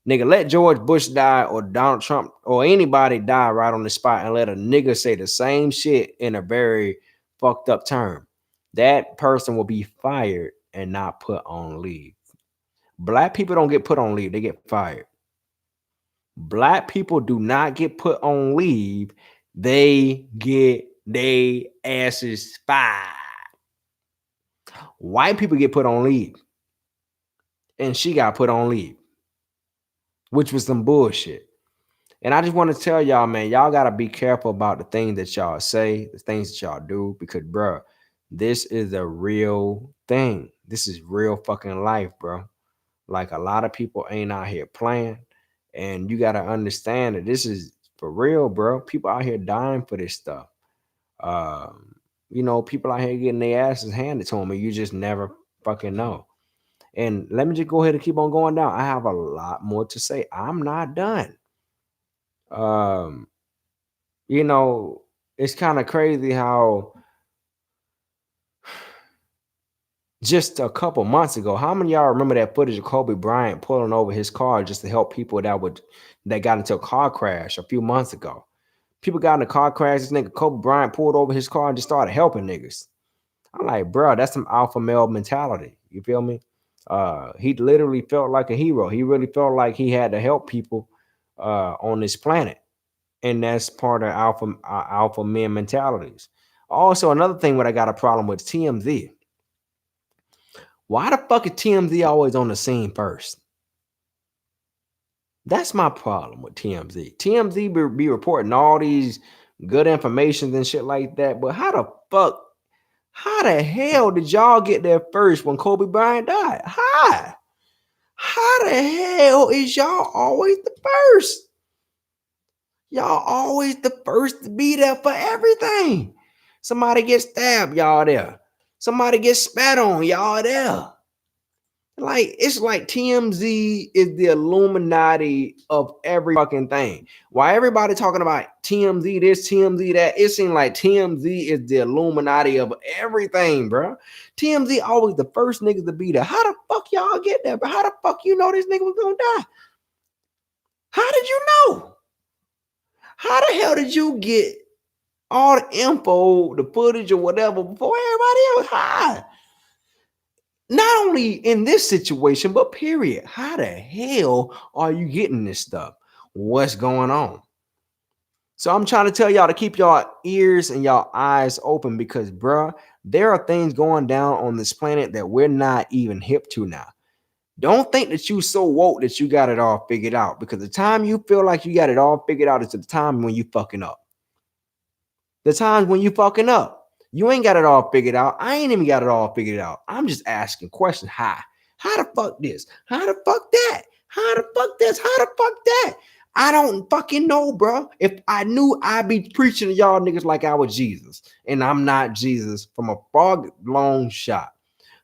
nigga, let George Bush die or Donald Trump or anybody die right on the spot and let a nigga say the same shit in a very fucked up term. That person will be fired and not put on leave. Black people don't get put on leave, they get fired. Black people do not get put on leave, they get they asses fired. White people get put on leave. And she got put on leave, which was some bullshit. And I just want to tell y'all, man, y'all got to be careful about the things that y'all say, the things that y'all do, because, bro, this is a real thing. This is real fucking life, bro. Like, a lot of people ain't out here playing. And you got to understand that this is for real, bro. People out here dying for this stuff. People out here getting their asses handed to them, and you just never fucking know. And let me just go ahead and keep on going down. I have a lot more to say. I'm not done. Um, it's kind of crazy how just a couple months ago, how many of y'all remember that footage of Kobe Bryant pulling over his car just to help people that got into a car crash a few months ago? People got in a car crash. This nigga Kobe Bryant pulled over his car and just started helping niggas. I'm like, bro, that's some alpha male mentality. You feel me? He literally felt like a hero. He really felt like he had to help people on this planet, and that's part of alpha men mentalities. Also, another thing what I got a problem with TMZ. Why the fuck is TMZ always on the scene first? That's my problem with TMZ. TMZ be reporting all these good informations and shit like that, but how the hell did y'all get there first when Kobe Bryant died? How the hell is y'all always the first? Y'all always the first to be there for everything. Somebody gets stabbed, y'all there. Somebody gets spat on, y'all there. Like, it's like TMZ is the Illuminati of every fucking thing. Why everybody talking about TMZ this, TMZ that? It seems like TMZ is the Illuminati of everything, bro. TMZ always the first niggas to be there. How the fuck y'all get there? But how the fuck you know this nigga was gonna die? How did you know? How the hell did you get all the info, the footage, or whatever before everybody else? How? Not only in this situation, but period. How the hell are you getting this stuff? What's going on? So I'm trying to tell y'all to keep y'all ears and y'all eyes open because, bruh, there are things going down on this planet that we're not even hip to now. Don't think that you so woke that you got it all figured out, because the time you feel like you got it all figured out is the time when you fucking up. The times when you fucking up. You ain't got it all figured out. I ain't even got it all figured out. I'm just asking questions. How the fuck this? How the fuck that? How the fuck this? How the fuck that? I don't fucking know, bro. If I knew, I'd be preaching to y'all niggas like I was Jesus. And I'm not Jesus from a far long shot.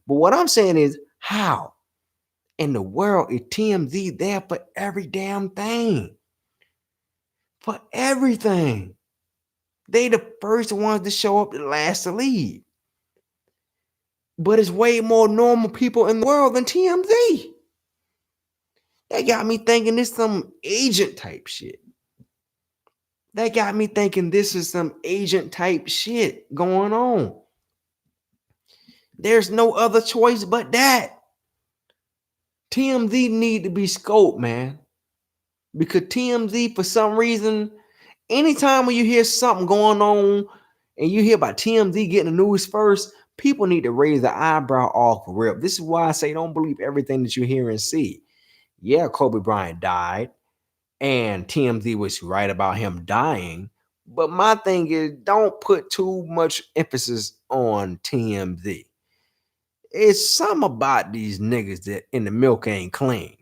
But what I'm saying is, how in the world is TMZ there for every damn thing? For everything. They the first ones to show up, the last to leave. But it's way more normal people in the world than TMZ. That got me thinking this some agent type shit. That got me thinking this is some agent type shit going on. There's no other choice but that. TMZ need to be scoped, man. Because TMZ, for some reason, anytime when you hear something going on and you hear about TMZ getting the news first, people need to raise the eyebrow off the rip. This is why I say don't believe everything that you hear and see. Yeah, Kobe Bryant died, and TMZ was right about him dying. But my thing is, don't put too much emphasis on TMZ. It's something about these niggas that in the milk ain't clean.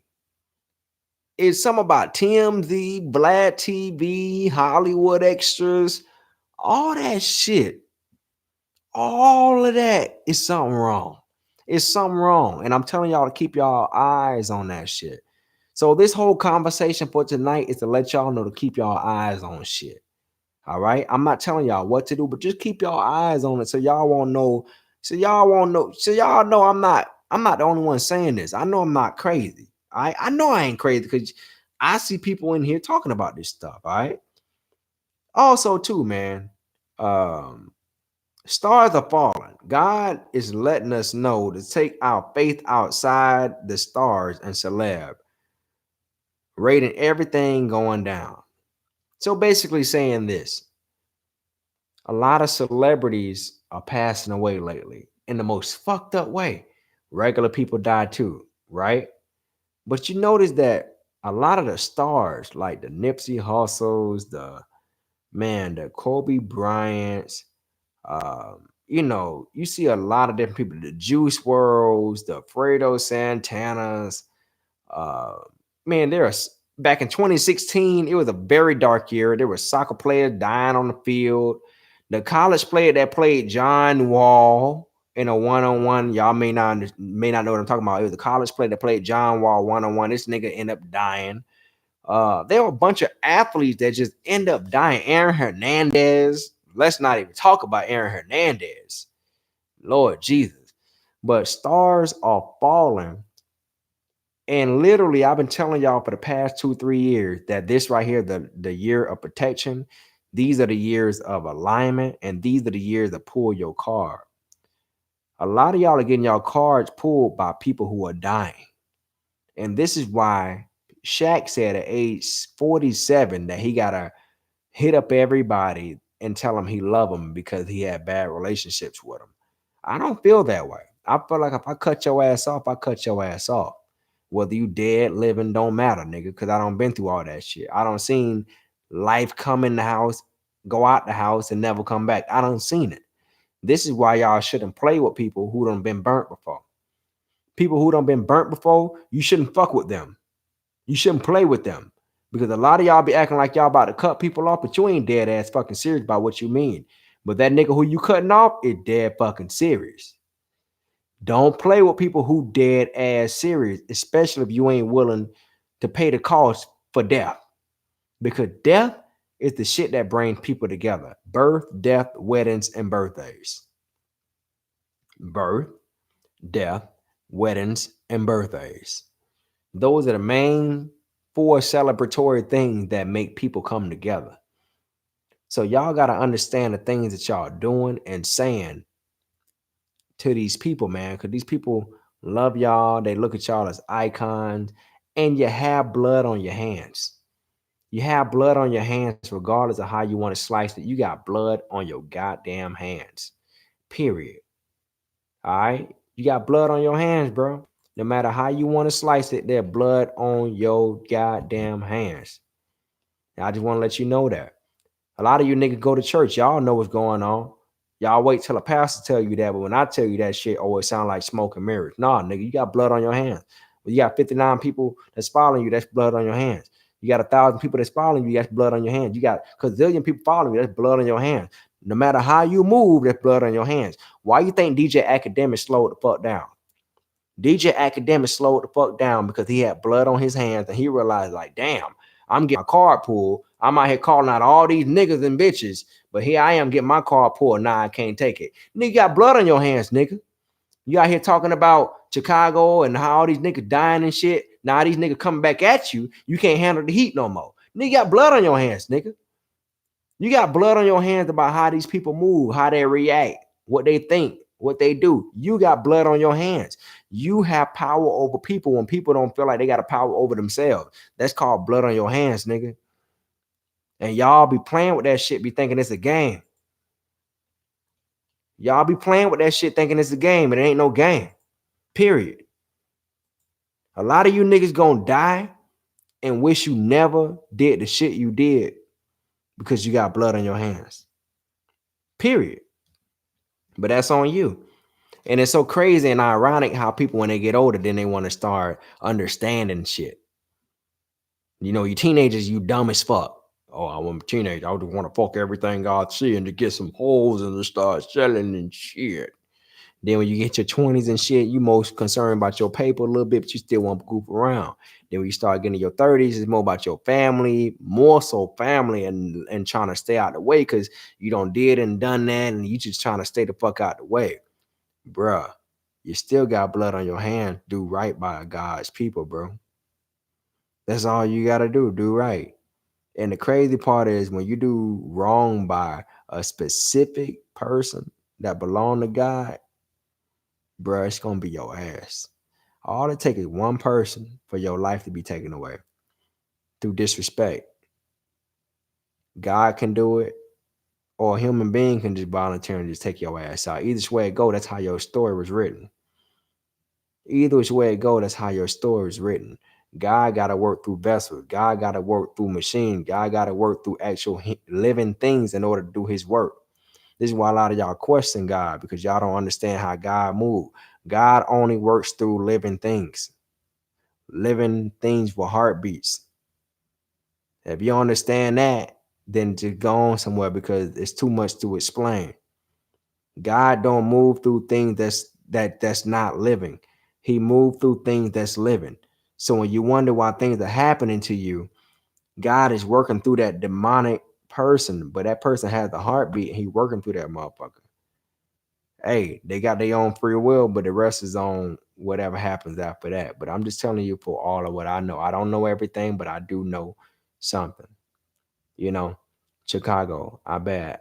It's something about TMZ, Vlad TV, Hollywood Extras, all that shit. All of that is something wrong. It's something wrong. And I'm telling y'all to keep y'all eyes on that shit. So this whole conversation for tonight is to let y'all know to keep y'all eyes on shit. All right. I'm not telling y'all what to do, but just keep y'all eyes on it so y'all won't know. So y'all won't know. So y'all know I'm not the only one saying this. I know I'm not crazy. I know I ain't crazy because I see people in here talking about this stuff. All right. Also, too, man. Stars are falling. God is letting us know to take our faith outside the stars and celeb, rating everything going down. So basically saying this, a lot of celebrities are passing away lately in the most fucked up way. Regular people die too, right? But you notice that a lot of the stars, like the Nipsey Hussles, the Kobe Bryants, you see a lot of different people, the Juice Worlds, the Fredo Santanas. Uh, there's back in 2016, it was a very dark year. There were soccer players dying on the field. The college player that played John Wall in a one-on-one, y'all may not know what I'm talking about. It was a college player that played John Wall one-on-one. This nigga ended up dying. There were a bunch of athletes that just end up dying. Aaron Hernandez. Let's not even talk about Aaron Hernandez. Lord Jesus. But stars are falling. And literally, I've been telling y'all for the past 2-3 years that this right here, the year of protection, these are the years of alignment, and these are the years that pull your card. A lot of y'all are getting y'all cards pulled by people who are dying. And this is why Shaq said at age 47 that he gotta hit up everybody and tell them he love them because he had bad relationships with them. I don't feel that way. I feel like if I cut your ass off, I cut your ass off. Whether you dead, living, don't matter, nigga, because I don't been through all that shit. I don't seen life come in the house, go out the house, and never come back. I don't seen it. This is why y'all shouldn't play with people who done been burnt before. People who done been burnt before, you shouldn't fuck with them. You shouldn't play with them. Because a lot of y'all be acting like y'all about to cut people off, but you ain't dead ass fucking serious about what you mean. But that nigga who you cutting off is dead fucking serious. Don't play with people who dead ass serious, especially if you ain't willing to pay the cost for death. Because death is the shit that brings people together. Birth, death, weddings, and birthdays. Birth, death, weddings, and birthdays. Those are the main four celebratory things that make people come together. So y'all got to understand the things that y'all doing and saying to these people, man, because these people love y'all. They look at y'all as icons, and you have blood on your hands. You have blood on your hands, regardless of how you want to slice it. You got blood on your goddamn hands. Period. All right? You got blood on your hands, bro. No matter how you want to slice it, there's blood on your goddamn hands. And I just want to let you know that. A lot of you niggas go to church. Y'all know what's going on. Y'all wait till a pastor tell you that. But when I tell you that shit, oh, it sound like smoke and mirrors. Nah, nigga, you got blood on your hands. When you got 59 people that's following you, that's blood on your hands. You got 1,000 people that's following you, that's blood on your hands. You got a zillion people following you, that's blood on your hands. No matter how you move, that's blood on your hands. Why you think DJ Academic slowed the fuck down? DJ Academic slowed the fuck down because he had blood on his hands and he realized, like, damn, I'm getting my card pulled. I'm out here calling out all these niggas and bitches, but here I am getting my card pulled. Nah, I can't take it. Nigga, you got blood on your hands, nigga. You out here talking about Chicago and how all these niggas dying and shit. Now these niggas coming back at you. You can't handle the heat no more. Nigga, you got blood on your hands, nigga. You got blood on your hands about how these people move, how they react, what they think, what they do. You got blood on your hands. You have power over people when people don't feel like they got a power over themselves. That's called blood on your hands, nigga. And y'all be playing with that shit, be thinking it's a game. Y'all be playing with that shit thinking it's a game. It ain't no game. Period. A lot of you niggas gonna die and wish you never did the shit you did because you got blood on your hands. Period. But that's on you. And it's so crazy and ironic how people, when they get older, then they want to start understanding shit. You know, you teenagers, you dumb as fuck. Oh, I'm a teenager. I just want to fuck everything I see and to get some holes and to start selling and shit. Then when you get your 20s and shit, you most concerned about your paper a little bit, but you still want to goof around. Then when you start getting to your 30s, it's more about your family, more so family, and trying to stay out the way because you don't did and done that, and you just trying to stay the fuck out the way. Bruh, you still got blood on your hands. Do right by God's people, bro. That's all you got to do. Do right. And the crazy part is when you do wrong by a specific person that belong to God, bruh, it's going to be your ass. All it takes is one person for your life to be taken away through disrespect. God can do it, or a human being can just voluntarily just take your ass out. Either way it go, that's how your story was written. Either which way it go, that's how your story is written. God got to work through vessels. God got to work through machines. God got to work through actual living things in order to do his work. This is why a lot of y'all question God, because y'all don't understand how God moves. God only works through living things with heartbeats. If you understand that, then just go on somewhere because it's too much to explain. God don't move through things that's not living. He moved through things that's living. So when you wonder why things are happening to you, God is working through that demonic person, but that person has the heartbeat and he working through that motherfucker. Hey, they got their own free will, but the rest is on whatever happens after that. But I'm just telling you for all of what I know. I don't know everything, but I do know something. You know, Chicago, I bad.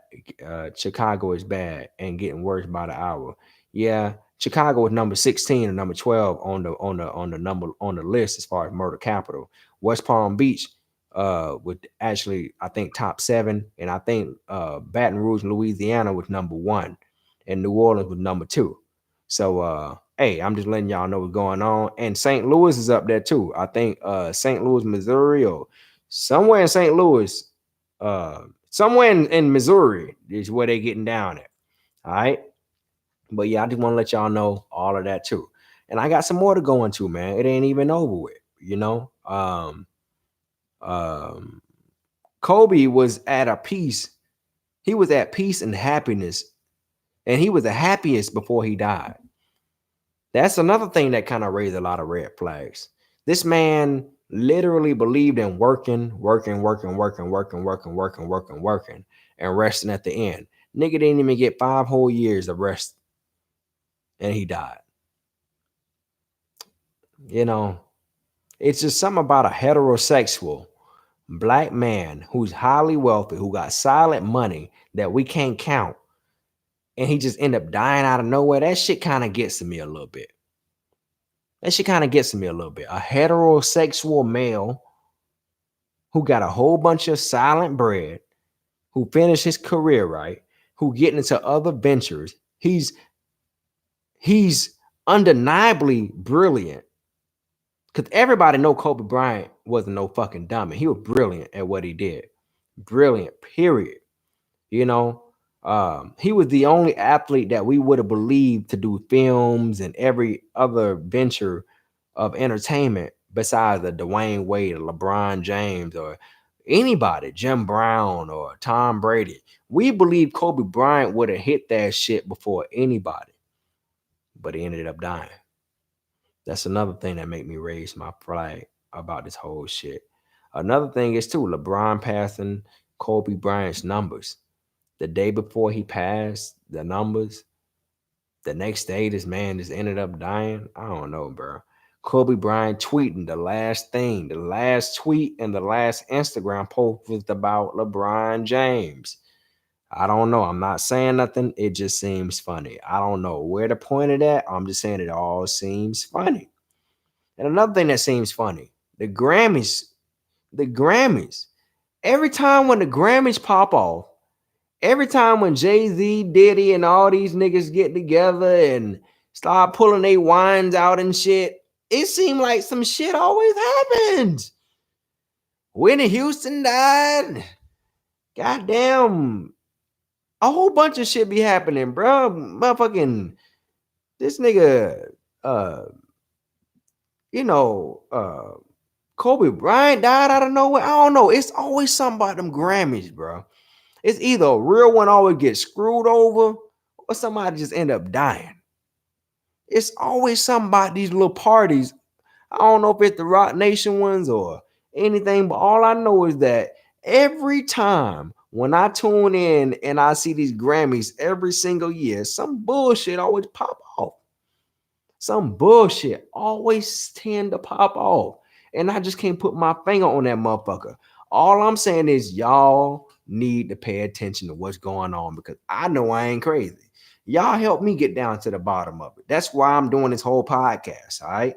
Chicago is bad and getting worse by the hour. Yeah, Chicago was number 16 and number 12 on the list as far as murder capital. West Palm Beach would actually, I think, top 7, and I think Baton Rouge, Louisiana was number 1, and New Orleans was number 2. So hey, I'm just letting y'all know what's going on. And St. Louis is up there too. I think St. Louis, Missouri, or somewhere in St. Louis, somewhere in Missouri is where they getting down at. All right. But yeah, I just want to let y'all know all of that too. And I got some more to go into, man. It ain't even over with, you know. Um, Kobe was at a peace. He was at peace and happiness, and he was the happiest before he died. That's another thing that kind of raised a lot of red flags. This man literally believed in working, and resting at the end. Nigga didn't even get 5 whole years of rest, and he died. You know, it's just something about a heterosexual black man who's highly wealthy, who got silent money that we can't count, and he just end up dying out of nowhere. That shit kind of gets to me a little bit. A heterosexual male who got a whole bunch of silent bread, who finished his career right, who get into other ventures. He's undeniably brilliant. Because everybody know Kobe Bryant wasn't no fucking dummy. He was brilliant at what he did. Brilliant, period. You know, he was the only athlete that we would have believed to do films and every other venture of entertainment besides the Dwayne Wade or LeBron James or anybody, Jim Brown or Tom Brady. We believe Kobe Bryant would have hit that shit before anybody, but he ended up dying. That's another thing that made me raise my flag about this whole shit. Another thing is too, LeBron passing Kobe Bryant's numbers. The day before he passed the numbers, the next day this man just ended up dying. I don't know, bro. Kobe Bryant tweeting the last tweet and the last Instagram post was about LeBron James. I don't know. I'm not saying nothing. It just seems funny. I don't know where to point it at. I'm just saying it all seems funny. And another thing that seems funny, the Grammys. Every time when the Grammys pop off, every time when Jay-Z, Diddy, and all these niggas get together and start pulling their wines out and shit, it seemed like some shit always happens. Whitney Houston died. Goddamn. A whole bunch of shit be happening, bro. Motherfucking this nigga, Kobe Bryant died out of nowhere. I don't know. It's always something about them Grammys, bro. It's either a real one always gets screwed over or somebody just end up dying. It's always something about these little parties. I don't know if it's the Rock Nation ones or anything, but all I know is that every time when I tune in and I see these Grammys every single year, some bullshit always pop off. Some bullshit always tend to pop off. And I just can't put my finger on that motherfucker. All I'm saying is y'all need to pay attention to what's going on because I know I ain't crazy. Y'all help me get down to the bottom of it. That's why I'm doing this whole podcast, all right?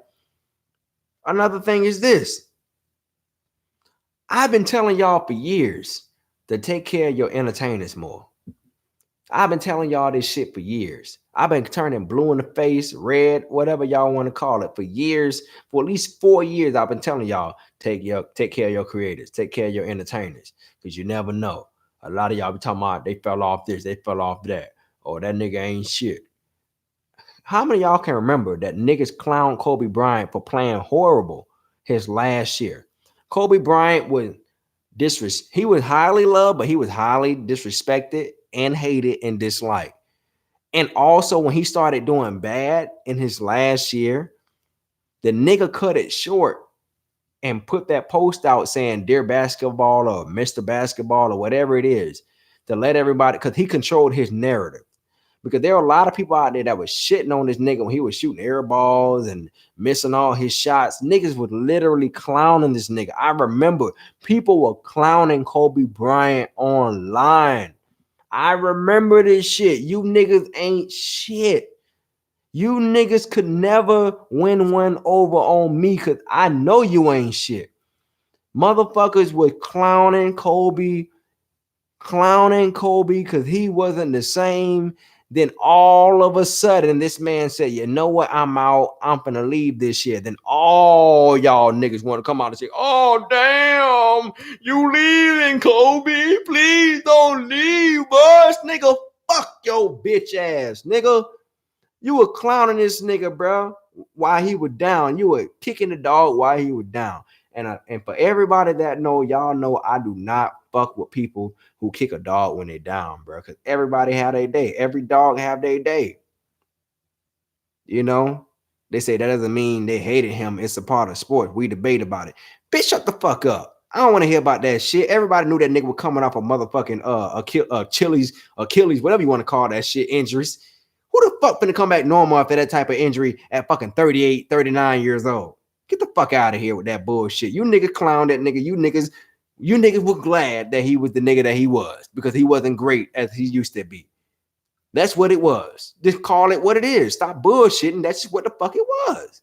Another thing is this. I've been telling y'all for years to take care of your entertainers more. I've been telling y'all this shit for years. I've been turning blue in the face, red, whatever y'all want to call it for years. For at least 4 years, I've been telling y'all, take care of your creators, take care of your entertainers. Because you never know. A lot of y'all be talking about they fell off this, they fell off that. Or that nigga ain't shit. How many of y'all can remember that niggas clown Kobe Bryant for playing horrible his last year? Kobe Bryant was he was highly loved, but he was highly disrespected and hated and disliked. And also when he started doing bad in his last year, the nigga cut it short and put that post out saying Dear Basketball or Mr. Basketball or whatever it is to let everybody, because he controlled his narrative. Because there are a lot of people out there that was shitting on this nigga when he was shooting air balls and missing all his shots. Niggas was literally clowning this nigga. I remember people were clowning Kobe Bryant online. I remember this shit. You niggas ain't shit. You niggas could never win one over on me because I know you ain't shit. Motherfuckers were clowning Kobe because he wasn't the same. Then all of a sudden, this man said, you know what? I'm out. I'm finna leave this year. Then all y'all niggas want to come out and say, oh, damn, you leaving, Kobe. Please don't leave us. Nigga, fuck your bitch ass, nigga. You were clowning this nigga, bro, while he was down. You were kicking the dog while he was down. And for everybody that know, y'all know I do not fuck with people who kick a dog when they down, bro. Because everybody have their day. Every dog have their day. You know? They say that doesn't mean they hated him. It's a part of sport. We debate about it. Bitch, shut the fuck up. I don't want to hear about that shit. Everybody knew that nigga was coming off a motherfucking Achilles, whatever you want to call that shit, injuries. Who the fuck finna come back normal after that type of injury at fucking 38, 39 years old? Get the fuck out of here with that bullshit. You niggas clown that nigga. You niggas were glad that he was the nigga that he was because he wasn't great as he used to be. That's what it was. Just call it what it is. Stop bullshitting. That's just what the fuck it was.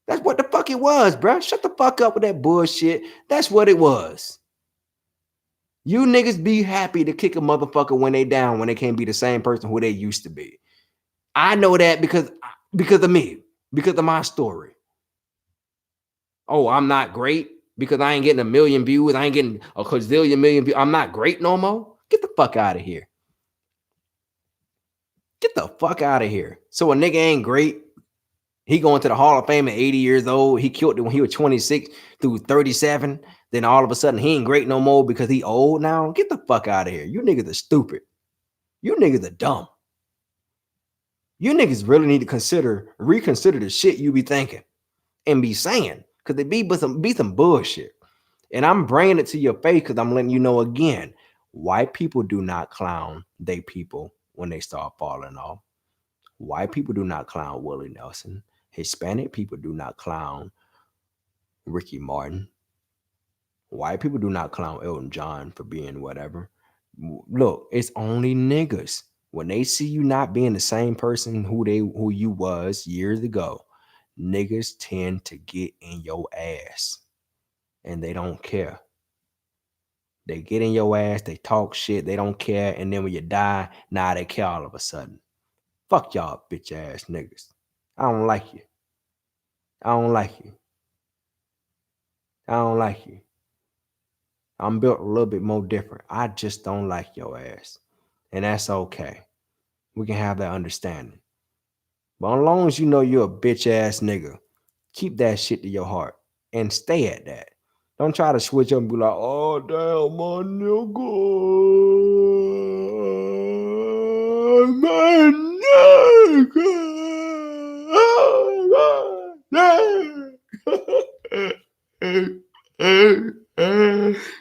That's what the fuck it was, bro. Shut the fuck up with that bullshit. That's what it was. You niggas be happy to kick a motherfucker when they down, when they can't be the same person who they used to be. I know that because of me, because of my story. Oh, I'm not great because I ain't getting a million views. I ain't getting a gazillion million views. I'm not great no more. Get the fuck out of here. Get the fuck out of here. So a nigga ain't great. He going to the Hall of Fame at 80 years old. He killed it when he was 26 through 37. Then all of a sudden he ain't great no more because he old now. Get the fuck out of here. You niggas are stupid. You niggas are dumb. You niggas really need to reconsider the shit you be thinking and be saying, because they be some bullshit. And I'm bringing it to your face because I'm letting you know again, white people do not clown they people when they start falling off. White people do not clown Willie Nelson. Hispanic people do not clown Ricky Martin. White people do not clown Elton John for being whatever. Look, it's only niggas. When they see you not being the same person who you was years ago, niggas tend to get in your ass. And they don't care. They get in your ass, they talk shit, they don't care, and then when you die, now they care all of a sudden. Fuck y'all bitch ass niggas. I don't like you. I don't like you. I don't like you. I'm built a little bit more different. I just don't like your ass. And that's okay. We can have that understanding. But as long as you know you're a bitch ass nigga, keep that shit to your heart and stay at that. Don't try to switch up and be like, oh, damn, my nigga.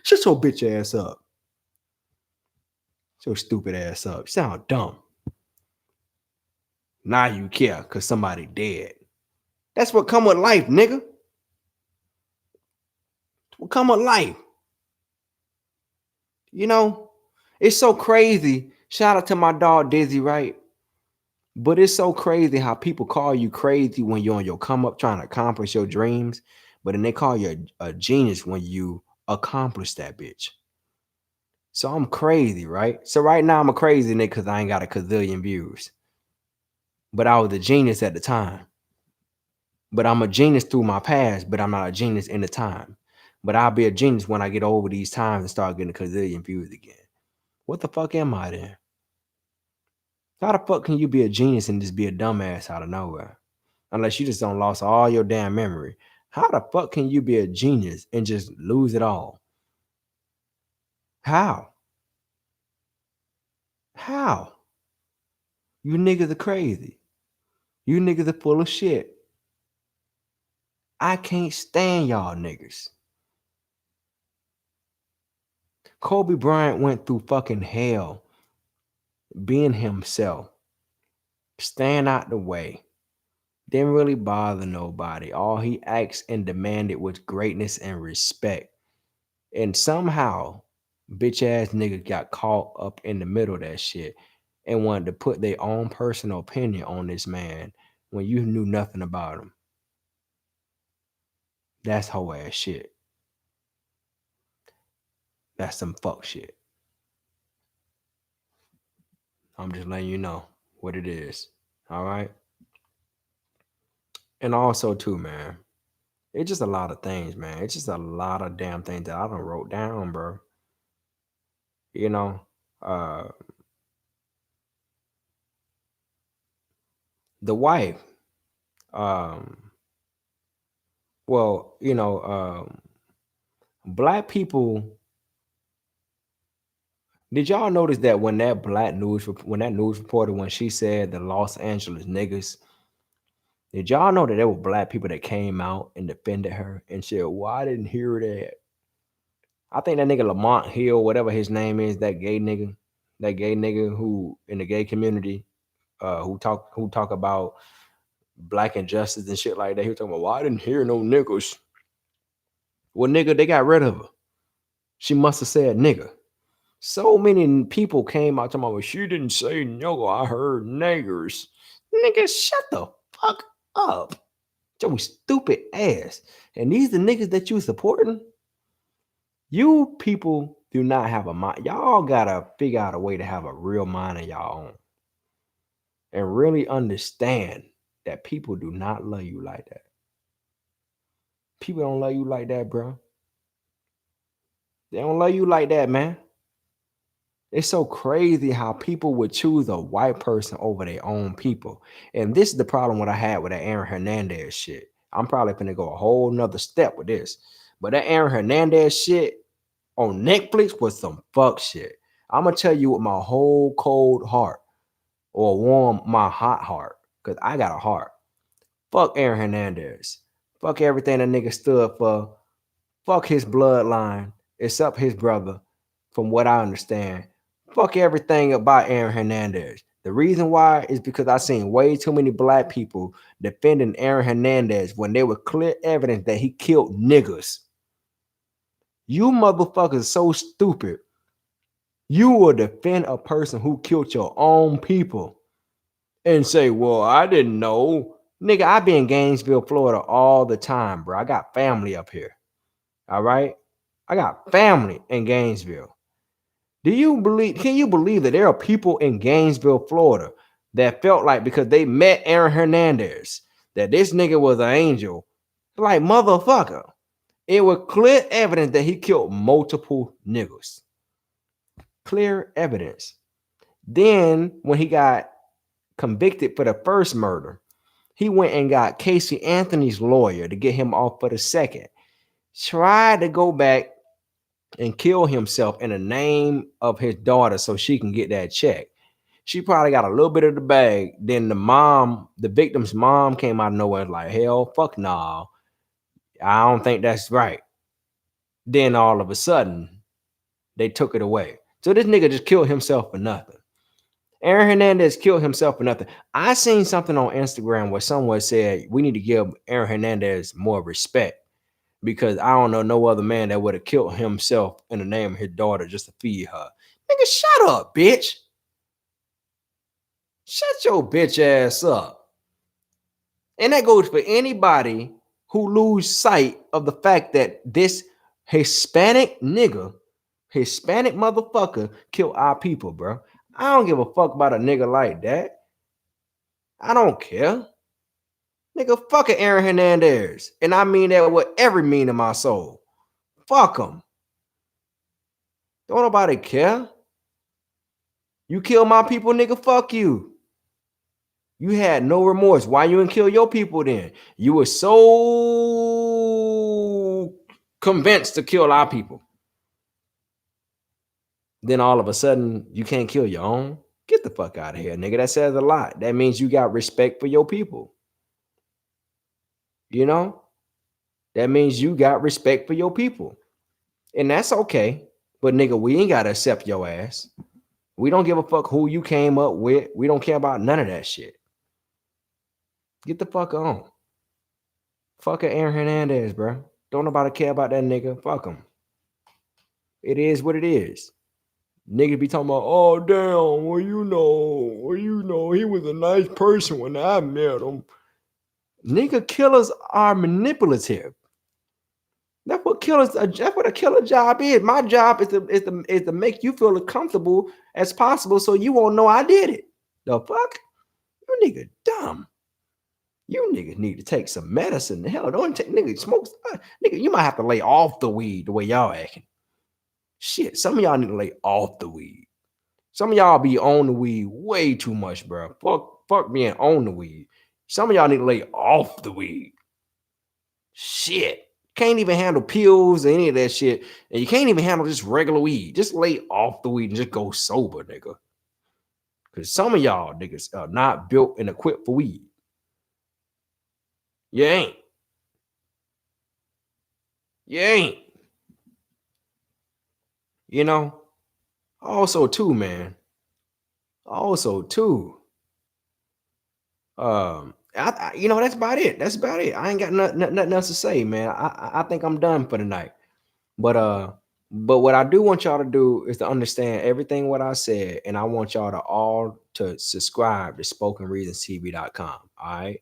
Shut your bitch ass up. Shut your stupid ass up. You sound dumb. Now you care because somebody dead. That's what come with life, nigga. What come with life? You know, it's so crazy. Shout out to my dog Dizzy, right? But it's so crazy how people call you crazy when you're on your come up trying to accomplish your dreams, but then they call you a genius when you accomplish that bitch. So I'm crazy, right? So right now I'm a crazy nigga because I ain't got a gazillion views. But I was a genius at the time. But I'm a genius through my past, but I'm not a genius in the time. But I'll be a genius when I get over these times and start getting a gazillion views again. What the fuck am I then? How the fuck can you be a genius and just be a dumbass out of nowhere? Unless you just don't lost all your damn memory. How the fuck can you be a genius and just lose it all? How? How? You niggas are crazy. You niggas are full of shit. I can't stand y'all niggas. Kobe Bryant went through fucking hell being himself, staying out the way, didn't really bother nobody. All he asked and demanded was greatness and respect. And somehow, bitch ass nigga got caught up in the middle of that shit and wanted to put their own personal opinion on this man when you knew nothing about him. That's hoe ass shit. That's some fuck shit. I'm just letting you know what it is. All right. And also too, man, it's just a lot of things, man. It's just a lot of damn things that I done wrote down, bro. You know, uh, the wife, um, well, black people. Did y'all notice that when that news reporter, when she said the Los Angeles niggas, did y'all know that there were black people that came out and defended her and said, "Well, I didn't hear that." I think that nigga Lamont Hill, whatever his name is, that gay nigga who in the gay community, who talk about black injustice and shit like that. He was talking about, "Well, I didn't hear no niggas." Well, nigga, they got rid of her. She must have said nigga. So many people came out talking about, "Well, she didn't say no, I heard niggers." Nigga, shut the fuck up. Your stupid ass. And these the niggas that you supporting? You people do not have a mind. Y'all gotta figure out a way to have a real mind of y'all own. And really understand that people do not love you like that. People don't love you like that, bro. They don't love you like that, man. It's so crazy how people would choose a white person over their own people. And this is the problem what I had with that Aaron Hernandez shit. I'm probably gonna go a whole nother step with this. But that Aaron Hernandez shit on Netflix was some fuck shit. I'm gonna tell you with my whole cold heart, or warm my hot heart, because I got a heart. Fuck Aaron Hernandez. Fuck everything that nigga stood for. Fuck his bloodline, except his brother, from what I understand. Fuck everything about Aaron Hernandez. The reason why is because I seen way too many black people defending Aaron Hernandez when there was clear evidence that he killed niggas. You motherfuckers so stupid. You will defend a person who killed your own people and say, "Well, I didn't know." Nigga, I be in Gainesville, Florida all the time, bro. I got family up here. All right. I got family in Gainesville. Can you believe that there are people in Gainesville, Florida that felt like because they met Aaron Hernandez, that this nigga was an angel? Like, motherfucker. It was clear evidence that he killed multiple niggas. Clear evidence. Then when he got convicted for the first murder, he went and got Casey Anthony's lawyer to get him off for the second. Tried to go back and kill himself in the name of his daughter so she can get that check. She probably got a little bit of the bag. Then the victim's mom came out of nowhere like, "Hell, fuck nah. I don't think that's right." Then all of a sudden, they took it away. So this nigga just killed himself for nothing. Aaron Hernandez killed himself for nothing. I seen something on Instagram where someone said we need to give Aaron Hernandez more respect because I don't know no other man that would have killed himself in the name of his daughter just to feed her. Nigga, shut up, bitch. Shut your bitch ass up. And that goes for anybody who lose sight of the fact that this Hispanic motherfucker killed our people, bro. I don't give a fuck about a nigga like that. I don't care. Nigga, fuck it, Aaron Hernandez. And I mean that with every mean in my soul. Fuck him. Don't nobody care. You kill my people, nigga, fuck you. You had no remorse. Why you didn't kill your people then? You were so convinced to kill our people. Then all of a sudden, you can't kill your own? Get the fuck out of here, nigga. That says a lot. That means you got respect for your people. You know? That means you got respect for your people. And that's okay. But nigga, we ain't got to accept your ass. We don't give a fuck who you came up with. We don't care about none of that shit. Get the fuck on. Fuck Aaron Hernandez, bro. Don't nobody care about that nigga. Fuck him. It is what it is. Niggas be talking about, oh damn, he was a nice person when I met him. Nigga, killers are manipulative. That's what killers. That's what a killer job is. My job is to make you feel as comfortable as possible, so you won't know I did it. The fuck, you nigga dumb. You niggas need to take some medicine. The hell, don't take nigga smoke. Nigga, you might have to lay off the weed the way y'all acting. Shit, some of y'all need to lay off the weed. Some of y'all be on the weed way too much, bro. Fuck being on the weed. Some of y'all need to lay off the weed. Shit. Can't even handle pills or any of that shit. And you can't even handle just regular weed. Just lay off the weed and just go sober, nigga. Because some of y'all niggas are not built and equipped for weed. You ain't. You ain't. You know? Also, too, man. Also, too. That's about it. That's about it. I ain't got nothing else to say, man. I think I'm done for the night. But what I do want y'all to do is to understand everything what I said, and I want y'all to all to subscribe to SpokenReasonsTV.com. All right,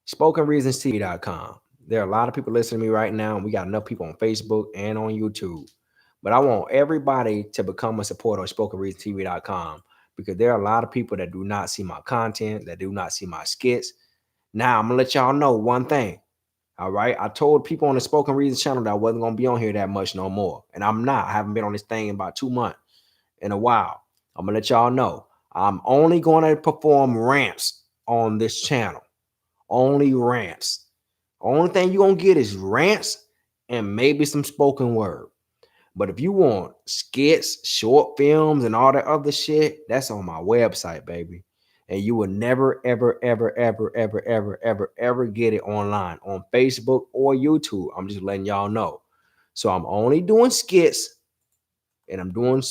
SpokenReasonsTV.com. There are a lot of people listening to me right now, and we got enough people on Facebook and on YouTube. But I want everybody to become a supporter of SpokenReasonsTV.com because there are a lot of people that do not see my content, that do not see my skits. Now I'm gonna let y'all know one thing. All right. I told people on the Spoken Reasons channel that I wasn't going to be on here that much no more. And I'm not. I haven't been on this thing in about 2 months in a while. I'm going to let y'all know. I'm only going to perform rants on this channel. Only rants. Only thing you're going to get is rants and maybe some spoken word. But if you want skits, short films, and all that other shit, that's on my website, baby. And you will never, ever, ever, ever, ever, ever, ever, ever get it online on Facebook or YouTube. I'm just letting y'all know. So I'm only doing skits, and I'm doing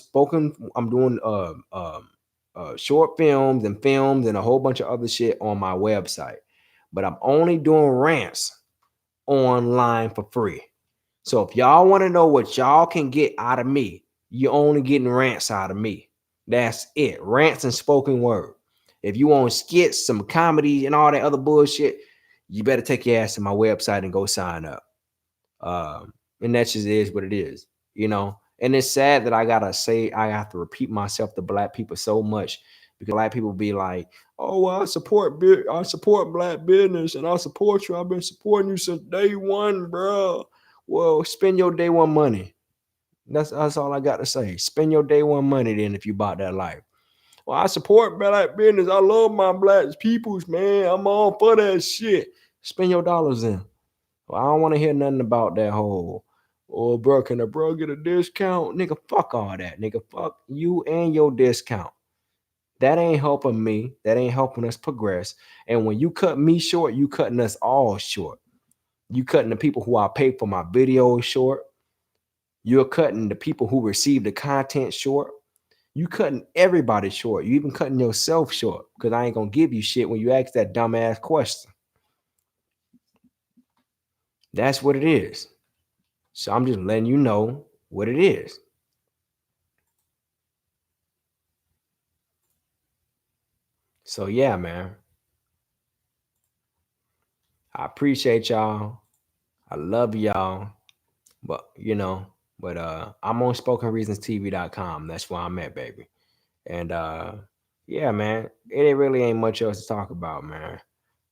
short films and a whole bunch of other shit on my website. But I'm only doing rants online for free. So if y'all want to know what y'all can get out of me, you're only getting rants out of me. That's it. Rants and spoken word. If you want skits, some comedy, and all that other bullshit, you better take your ass to my website and go sign up. And that just is what it is, you know. And it's sad that I have to repeat myself to black people so much because black people be like, "Oh, well, I support black business, and I support you. I've been supporting you since day one, bro." Well, spend your day one money. That's all I got to say. Spend your day one money then if you bought that life. Well, I support black business. I love my black peoples, man. I'm all for that shit. Spend your dollars in. Well, I don't want to hear nothing about that whole, oh, bro, can a bro get a discount? Nigga, fuck all that. Nigga, fuck you and your discount. That ain't helping me. That ain't helping us progress. And when you cut me short, you cutting us all short. You cutting the people who I pay for my videos short. You're cutting the people who receive the content short. You cutting everybody short. You even cutting yourself short because I ain't gonna give you shit when you ask that dumbass question. That's what it is. So I'm just letting you know what it is. So yeah, man. I appreciate y'all. I love y'all. But I'm on SpokenReasonsTV.com. That's where I'm at, baby. And yeah, man, it really ain't much else to talk about, man.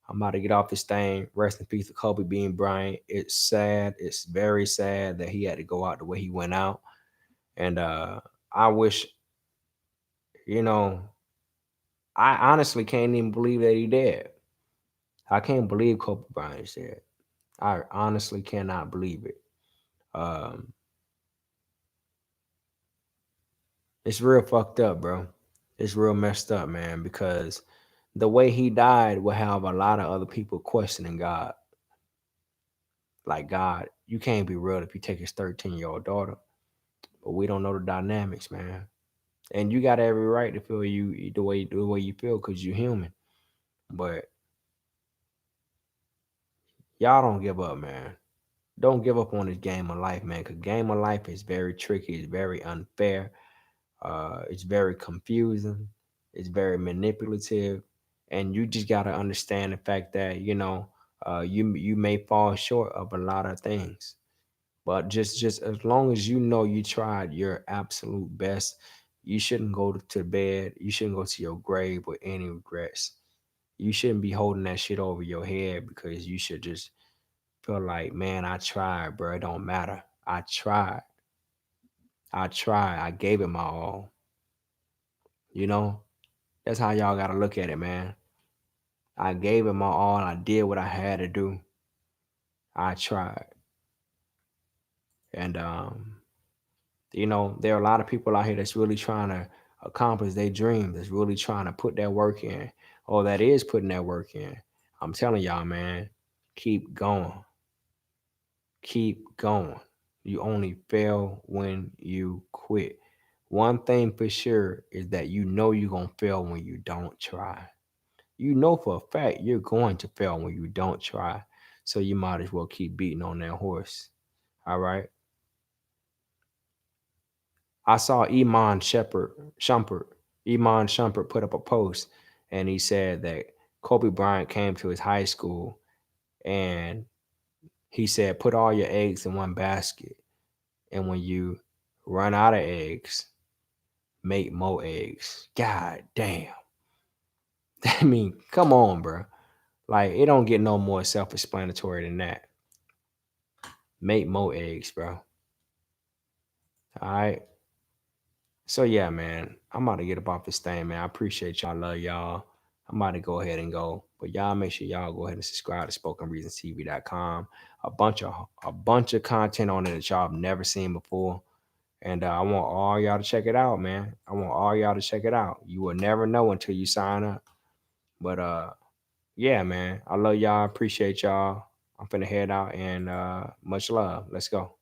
I'm about to get off this thing. Rest in peace to Kobe Bean Bryant. It's sad. It's very sad that he had to go out the way he went out. And I wish, you know, I honestly can't even believe that he dead. I can't believe Kobe Bryant is dead. I honestly cannot believe it. Um, it's real fucked up, bro. It's real messed up, man, because the way he died will have a lot of other people questioning God. Like, God, you can't be real if you take his 13-year-old daughter. But we don't know the dynamics, man. And you got every right to feel you the way you feel because you're human. But y'all don't give up, man. Don't give up on this game of life, man, because game of life is very tricky. It's very unfair. It's very confusing. It's very manipulative, and you just gotta understand the fact that you may fall short of a lot of things, but just as long as you know you tried your absolute best, you shouldn't go to bed. You shouldn't go to your grave with any regrets. You shouldn't be holding that shit over your head because you should just feel like, man, I tried, bro. It don't matter. I tried. I tried. I gave it my all. You know, that's how y'all gotta look at it, man. I gave it my all. I did what I had to do. I tried, and there are a lot of people out here that's really trying to accomplish their dreams. That's really trying to put that work in, or that is putting that work in. I'm telling y'all, man, keep going. Keep going. You only fail when you quit. One thing for sure is that you know you're going to fail when you don't try. You know for a fact you're going to fail when you don't try. So you might as well keep beating on that horse. All right. I saw Iman Shumpert put up a post, and he said that Kobe Bryant came to his high school, and he said, put all your eggs in one basket. And when you run out of eggs, make more eggs. God damn. I mean, come on, bro. Like, it don't get no more self-explanatory than that. Make more eggs, bro. All right. So yeah, man. I'm about to get up off this thing, man. I appreciate y'all. Love y'all. I'm about to go ahead and go. But y'all make sure y'all go ahead and subscribe to SpokenReasonsTV.com. A bunch of content on it that y'all have never seen before. And I want all y'all to check it out, man. I want all y'all to check it out. You will never know until you sign up. But yeah, man. I love y'all. Appreciate y'all. I'm finna head out, and much love. Let's go.